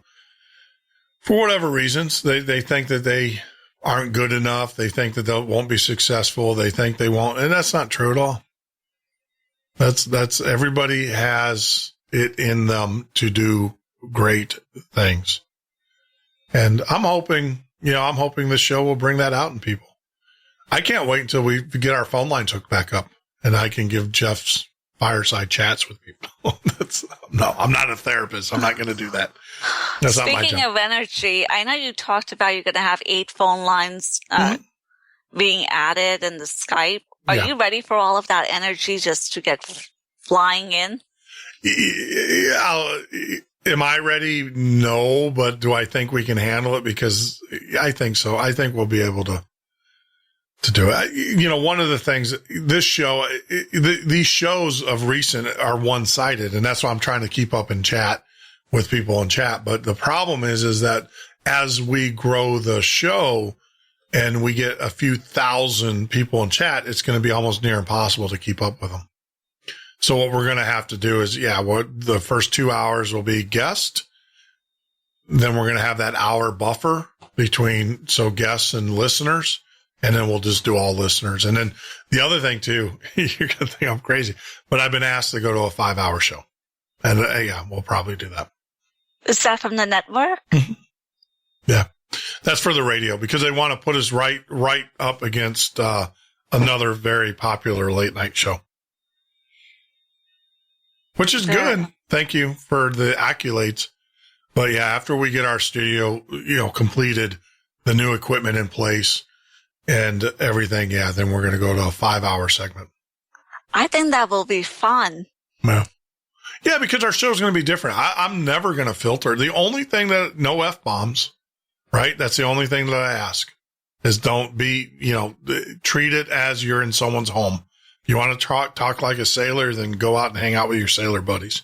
for whatever reasons, they think that they aren't good enough. They think that they won't be successful. They think they won't. And that's not true at all. That's everybody has it in them to do great things. And I'm hoping this show will bring that out in people. I can't wait until we get our phone lines hooked back up and I can give Jeff's fireside chats with people. I'm not a therapist. I'm not going to do that. That's not my job. Speaking of energy, I know you talked about you're going to have 8 phone lines being added in the Skype. Are you ready for all of that energy just to get flying in? Am I ready? No, but do I think we can handle it? Because I think so. I think we'll be able to do it. One of the things, this show, these shows of recent are one-sided, and that's why I'm trying to keep up in chat with people in chat. But the problem is that as we grow the show and we get a few thousand people in chat, it's going to be almost near impossible to keep up with them. So what we're going to have to do is, the first 2 hours will be guest. Then we're going to have that hour buffer between, guests and listeners. And then we'll just do all listeners. And then the other thing too, you're going to think I'm crazy, but I've been asked to go to a 5-hour show. And we'll probably do that. Is that from the network? Yeah. That's for the radio because they want to put us right up against, another very popular late night show. Which is good. Thank you for the accolades. But after we get our studio, completed, the new equipment in place and everything, then we're going to go to a 5-hour segment. I think that will be fun. Yeah, because our show's going to be different. I'm never going to filter. The only thing no F-bombs, right? That's the only thing that I ask is don't be, treat it as you're in someone's home. You want to talk like a sailor, then go out and hang out with your sailor buddies.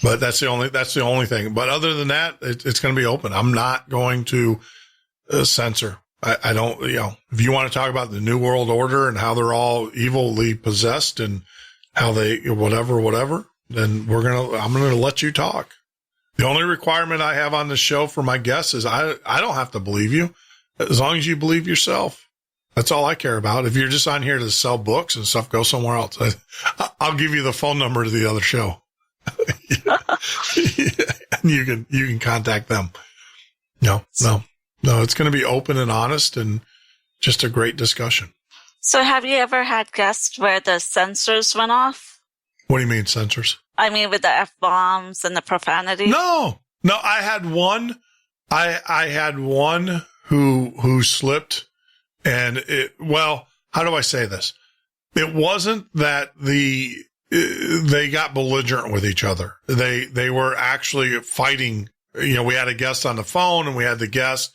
But that's the only thing. But other than that, it's going to be open. I'm not going to censor. I don't, if you want to talk about the New World Order and how they're all evilly possessed and how they, whatever, then I'm going to let you talk. The only requirement I have on the show for my guests is I don't have to believe you as long as you believe yourself. That's all I care about. If you're just on here to sell books and stuff, go somewhere else. I'll give you the phone number to the other show. And you can contact them. No, it's going to be open and honest and just a great discussion. So have you ever had guests where the censors went off? What do you mean censors? I mean, with the F-bombs and the profanity? No, I had one. I had one who slipped. And how do I say this? It wasn't that they got belligerent with each other. They were actually fighting. We had a guest on the phone and we had the guest.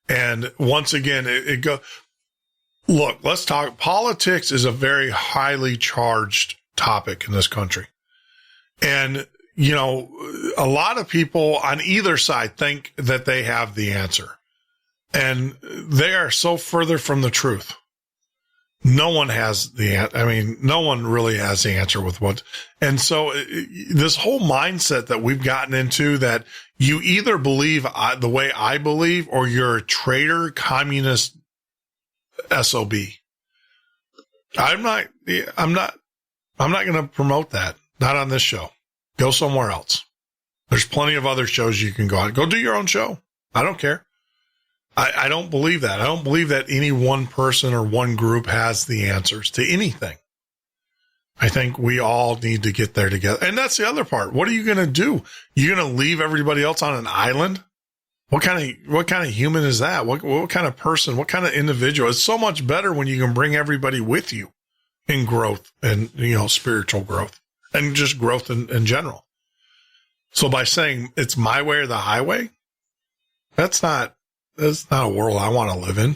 And once again, look, let's talk. Politics is a very highly charged topic in this country. And, a lot of people on either side think that they have the answer. And they are so further from the truth. No one has no one really has the answer with what. And so this whole mindset that we've gotten into that you either believe the way I believe or you're a traitor, communist SOB. I'm not going to promote that. Not on this show. Go somewhere else. There's plenty of other shows you can go on. Go do your own show. I don't care. I don't believe that. I don't believe that any one person or one group has the answers to anything. I think we all need to get there together. And that's the other part. What are you going to do? You're going to leave everybody else on an island? What kind of human is that? What kind of person? What kind of individual? It's so much better when you can bring everybody with you in growth and, spiritual growth and just growth in general. So by saying it's my way or the highway, that's not a world I want to live in.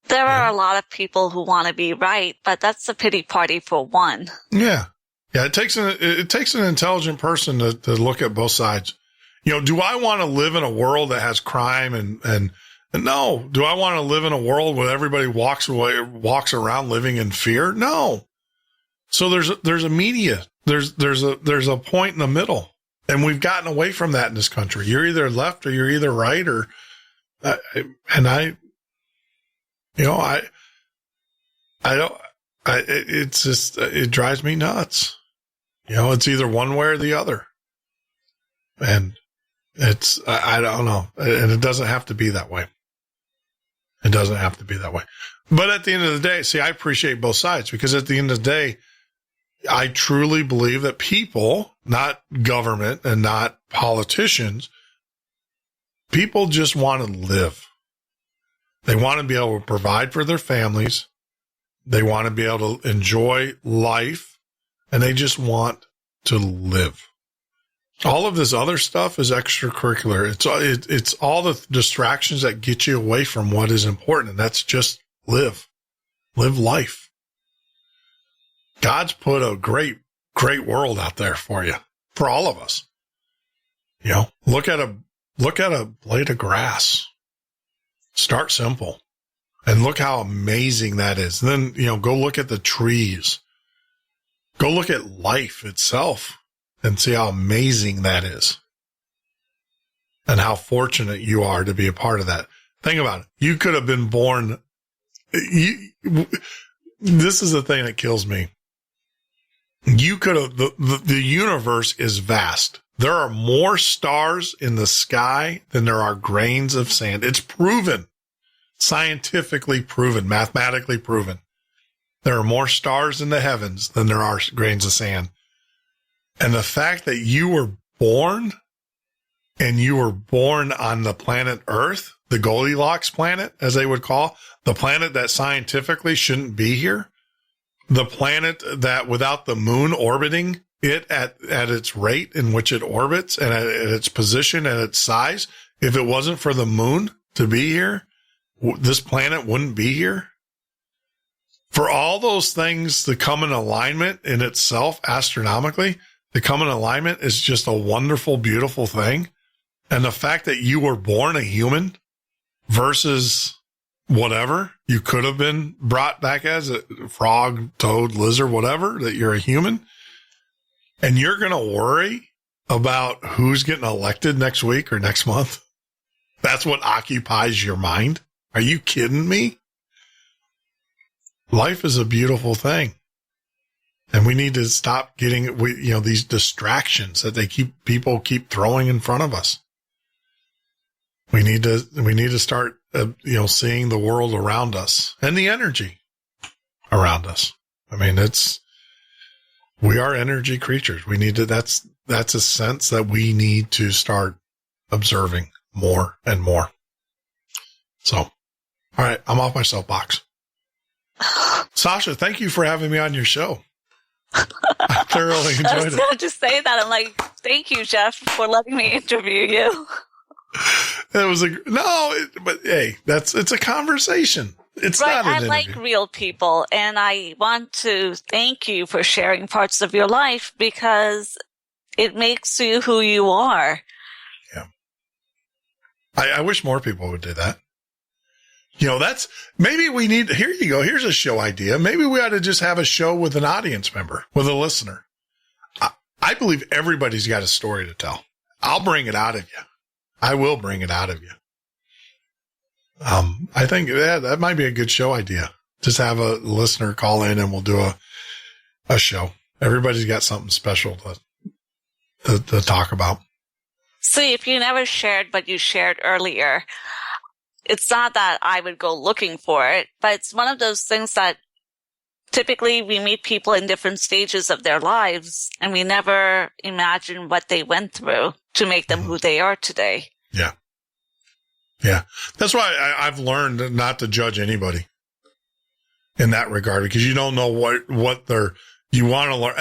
There are a lot of people who want to be right, but that's a pity party for one. Yeah. It takes an intelligent person to look at both sides. Do I want to live in a world that has crime and no? Do I want to live in a world where everybody walks around living in fear? No. So there's a media. There's a point in the middle. And we've gotten away from that in this country. You're either left or you're either right, or it's just, it drives me nuts. It's either one way or the other. And I don't know. And it doesn't have to be that way. It doesn't have to be that way. But at the end of the day, see, I appreciate both sides, because at the end of the day, I truly believe that people, not government and not politicians, people just want to live. They want to be able to provide for their families. They want to be able to enjoy life, and they just want to live. All of this other stuff is extracurricular. It's all the distractions that get you away from what is important, and that's just live life. God's put a great world out there for you, for all of us. Look at a blade of grass. Start simple, and look how amazing that is. And then, go look at the trees. Go look at life itself and see how amazing that is, and how fortunate you are to be a part of that. Think about it. You could have been born. This is the thing that kills me. You could have, the universe is vast. There are more stars in the sky than there are grains of sand. It's proven, scientifically proven, mathematically proven. There are more stars in the heavens than there are grains of sand. And the fact that you were born, and you were born on the planet Earth, the Goldilocks planet, as they would call, the planet that scientifically shouldn't be here, the planet that without the moon orbiting it at its rate in which it orbits, and at its position and its size, if it wasn't for the moon to be here, this planet wouldn't be here. For all those things to come in alignment in itself, astronomically, to come in alignment is just a wonderful, beautiful thing. And the fact that you were born a human versus whatever you could have been brought back as, a frog, toad, lizard, whatever, that you're a human, and you're going to worry about who's getting elected next week or next month. That's what occupies your mind. Are you kidding me? Life is a beautiful thing. And we need to stop getting, these distractions that people keep throwing in front of us. We need to start, seeing the world around us and the energy around us. I mean, we are energy creatures. We need to, that's a sense that we need to start observing more and more. So, all right, I'm off my soapbox. Sasha, thank you for having me on your show. I thoroughly enjoyed it. I was going to just say that. I'm like, thank you, Jeff, for letting me interview you. It was but hey, it's a conversation. It's right, not an interview. I like real people, and I want to thank you for sharing parts of your life, because it makes you who you are. Yeah. I wish more people would do that. Maybe we need, here you go. Here's a show idea. Maybe we ought to just have a show with an audience member, with a listener. I believe everybody's got a story to tell. I'll bring it out of you. I will bring it out of you. I think that might be a good show idea. Just have a listener call in and we'll do a show. Everybody's got something special to talk about. See, if you never shared, but you shared earlier, it's not that I would go looking for it, but it's one of those things that typically we meet people in different stages of their lives, and we never imagine what they went through to make them who they are today. Yeah. Yeah. That's why I've learned not to judge anybody in that regard, because you don't know what you want to learn.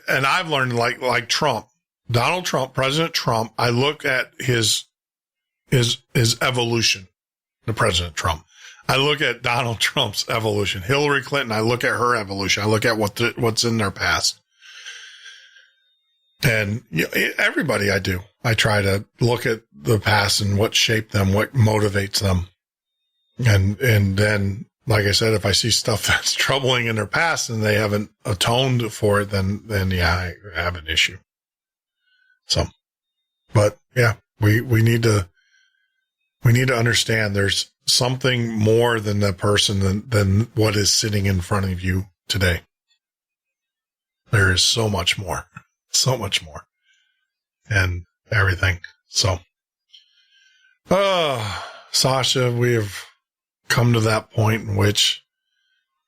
And I've learned like Trump, Donald Trump, President Trump, I look at his evolution. The President Trump. I look at Donald Trump's evolution. Hillary Clinton, I look at her evolution. I look at what's in their past. And everybody I do. I try to look at the past and what shaped them, what motivates them. And then, like I said, if I see stuff that's troubling in their past and they haven't atoned for it, then yeah, I have an issue. So, but yeah, we need to We need to understand there's something more than the person than what is sitting in front of you today. There is so much more, and everything. So, Sasha, we have come to that point in which,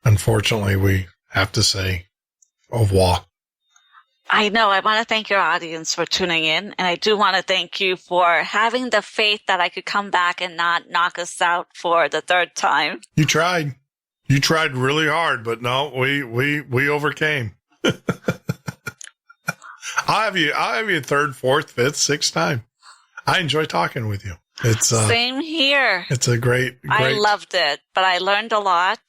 unfortunately, we have to say au revoir. I know. I want to thank your audience for tuning in. And I do want to thank you for having the faith that I could come back and not knock us out for the third time. You tried. You tried really hard, but no, we overcame. I'll have you third, fourth, fifth, sixth time. I enjoy talking with you. It's same here. It's a great. I loved it, but I learned a lot.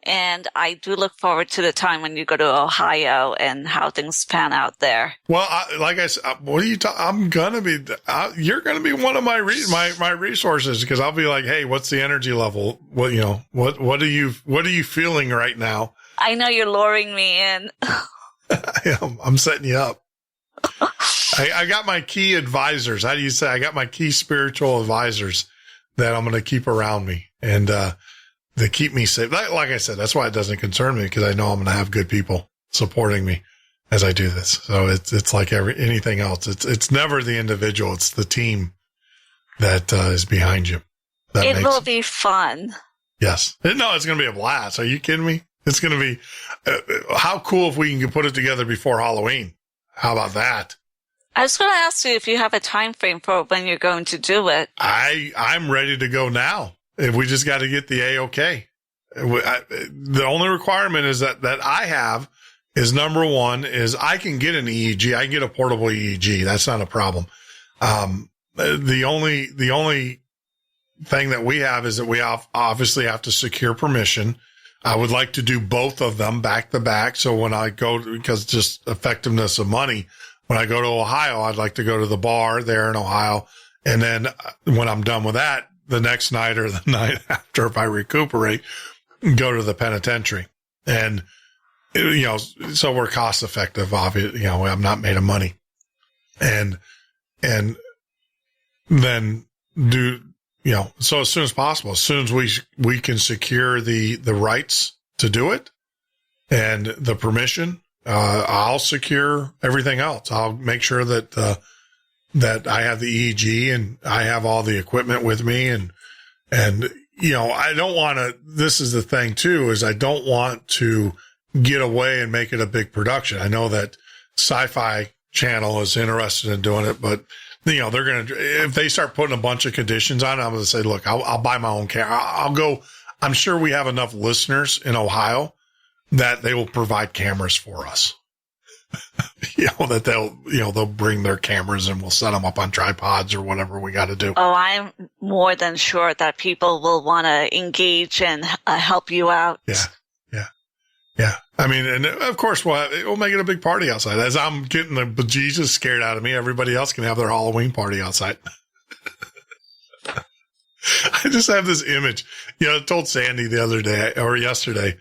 And I do look forward to the time when you go to Ohio and how things pan out there. Well, like I said, what are you talking? I'm gonna be. You're gonna be one of my resources, because I'll be like, hey, what's the energy level? What are you feeling right now? I know you're luring me in. I'm setting you up. I got my key advisors. How do you say? I got my key spiritual advisors that I'm gonna keep around me, and they keep me safe. Like I said, that's why it doesn't concern me, because I know I'm going to have good people supporting me as I do this. So it's like anything else. It's never the individual. It's the team that is behind you. It will be fun. Yes. No, it's going to be a blast. Are you kidding me? It's going to be how cool if we can put it together before Halloween. How about that? I was going to ask you if you have a time frame for when you're going to do it. I'm ready to go now. If we just got to get the A-OK. The only requirement is that I have is, number one, is I can get an EEG. I can get a portable EEG. That's not a problem. The only thing that we have is that we obviously have to secure permission. I would like to do both of them back to back. So when I go, because just effectiveness of money, when I go to Ohio, I'd like to go to the bar there in Ohio. And then when I'm done with that, the next night or the night after, if I recuperate, go to the penitentiary. And, so we're cost effective, obviously, I'm not made of money. And then do, so as soon as possible, as soon as we can secure the rights to do it and the permission, I'll secure everything else. I'll make sure that I have the EEG and I have all the equipment with me. And I don't want to, this is the thing too, is I don't want to get away and make it a big production. I know that Sci-Fi Channel is interested in doing it, but they're going to, if they start putting a bunch of conditions on it, I'm going to say, look, I'll buy my own camera. I'll go. I'm sure we have enough listeners in Ohio that they will provide cameras for us. That they'll bring their cameras and we'll set them up on tripods or whatever we got to do. Oh, I'm more than sure that people will want to engage and help you out. Yeah. I mean, and of course we'll make it a big party outside. As I'm getting the bejesus scared out of me, everybody else can have their Halloween party outside. I just have this image. I told Sandy the other day or yesterday,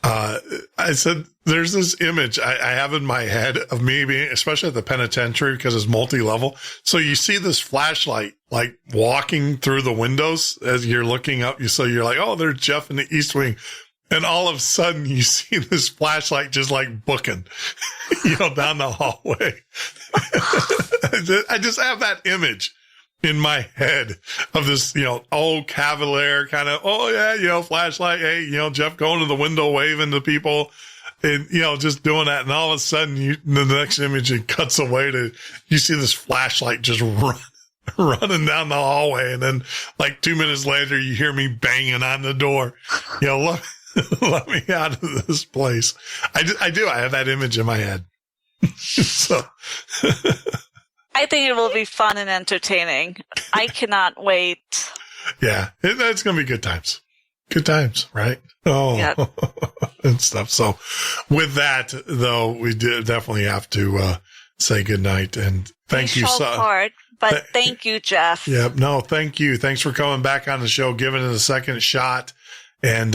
I said, there's this image I have in my head of me being, especially at the penitentiary, because it's multi-level. So you see this flashlight, like walking through the windows as you're looking up. So you're like, oh, there's Jeff in the East Wing. And all of a sudden you see this flashlight just like booking, down the hallway. I just have that image in my head of this, old Cavalier kind of, flashlight. Hey, Jeff going to the window, waving to people and, just doing that. And all of a sudden the next image, it cuts away to, you see this flashlight just running down the hallway. And then like 2 minutes later, you hear me banging on the door. Let me out of this place. I do. I have that image in my head. So I think it will be fun and entertaining. I cannot wait. Yeah, it's going to be good times. Good times, right? Oh, yep. And stuff. So with that, though, we definitely have to say goodnight and thank you. But thank you, Jeff. Yep. No, thank you. Thanks for coming back on the show, giving it a second shot. And,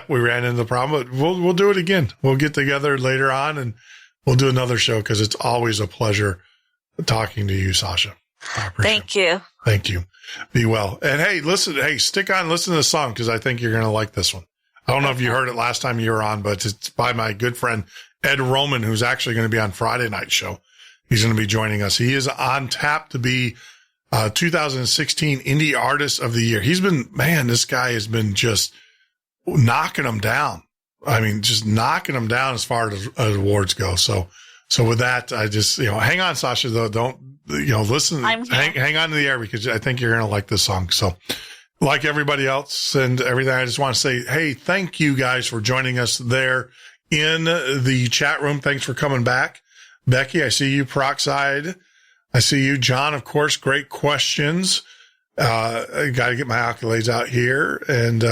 we ran into the problem, but we'll do it again. We'll get together later on and we'll do another show because it's always a pleasure talking to you, Sasha. Thank you. Thank you. Be well. And hey, stick on, listen to the song, because I think you're going to like this one. I don't know if you heard it last time you were on, but it's by my good friend, Ed Roman, who's actually going to be on Friday night show. He's going to be joining us. He is on tap to be 2016 Indie Artist of the Year. This guy has been just knocking them down. I mean, just knocking them down as far as awards go. So with that, I just, hang on, Sasha, though. Don't, listen, hang on to the air, because I think you're going to like this song. So like everybody else and everything, I just want to say, hey, thank you guys for joining us there in the chat room. Thanks for coming back. Becky, I see you. Peroxide, I see you. John, of course, great questions. I got to get my accolades out here. And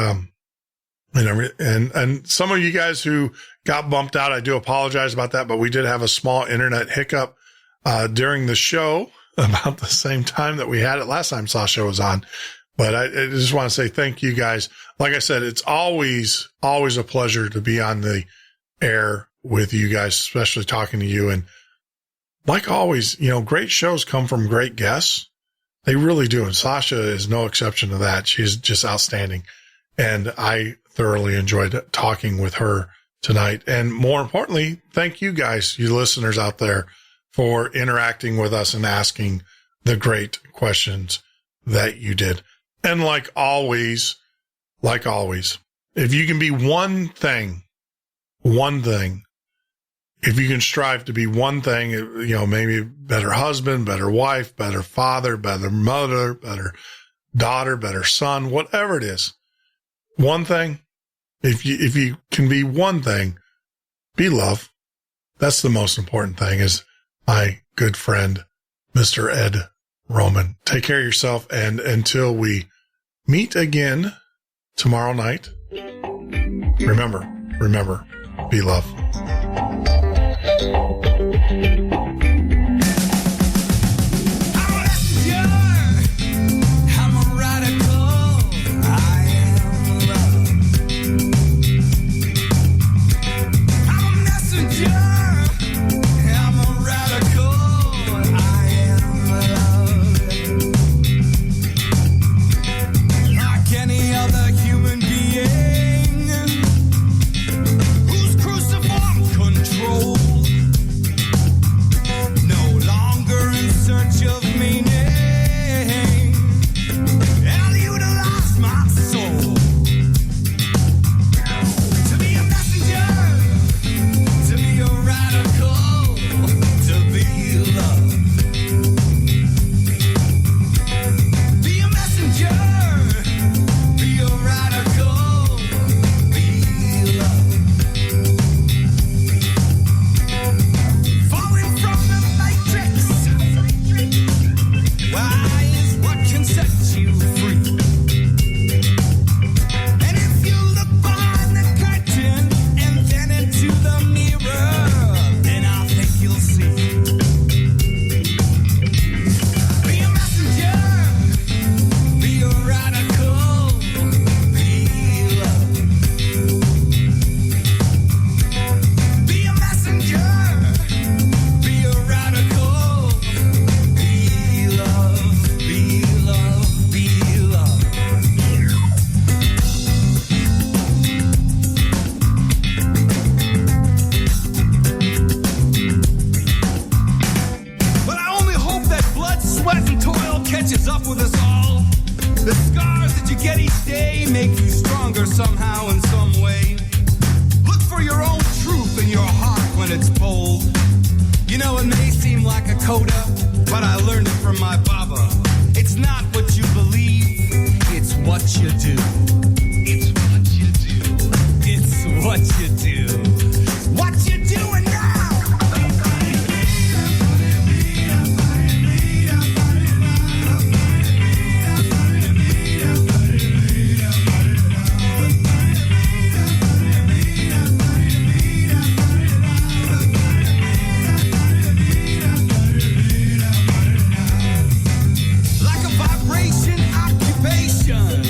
some of you guys who got bumped out, I do apologize about that, but we did have a small internet hiccup during the show about the same time that we had it last time Sasha was on. But I just want to say thank you guys. Like I said, it's always a pleasure to be on the air with you guys, especially talking to you. And like always, great shows come from great guests. They really do. And Sasha is no exception to that. She's just outstanding. And I thoroughly enjoyed talking with her tonight. And more importantly, thank you guys, you listeners out there, for interacting with us and asking the great questions that you did. And like always, if you can be one thing, if you can strive to be one thing, maybe better husband, better wife, better father, better mother, better daughter, better son, whatever it is, one thing, if you can be one thing, be love. That's the most important thing, is my good friend, Mr. Ed Roman. Take care of yourself. And until we meet again tomorrow night, remember, be love. Occupation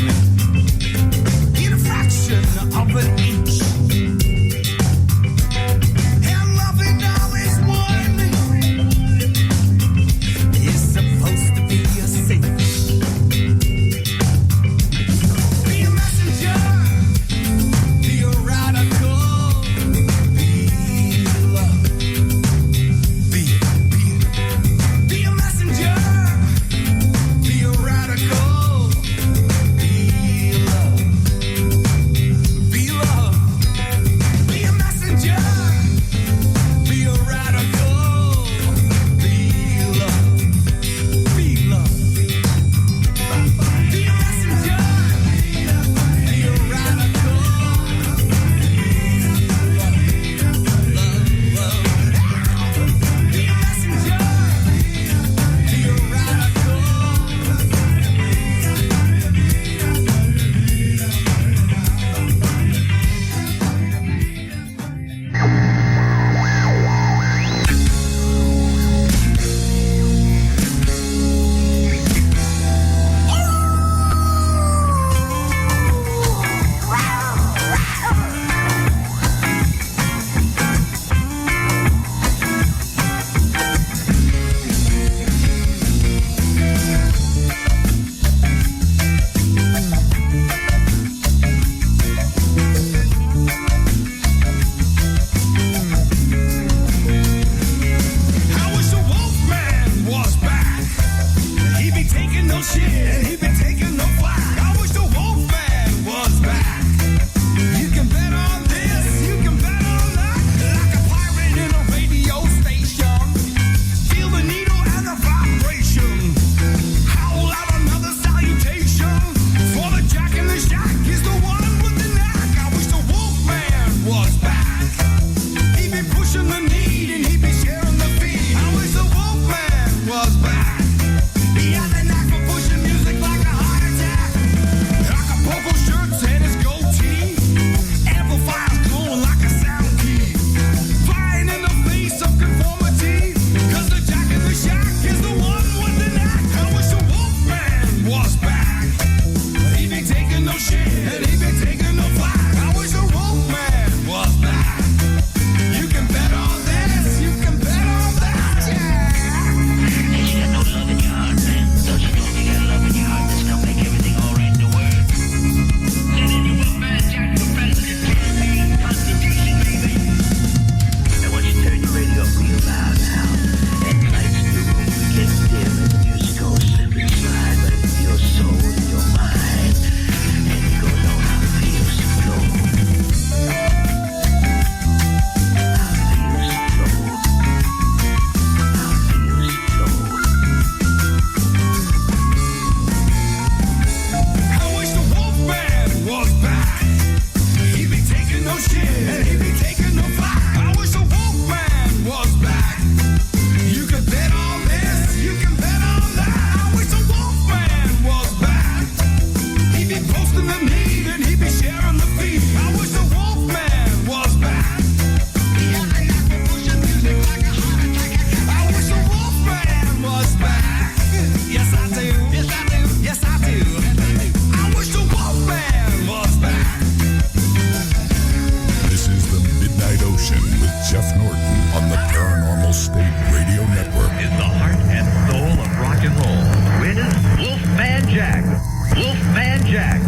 Jack,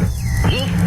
Wolf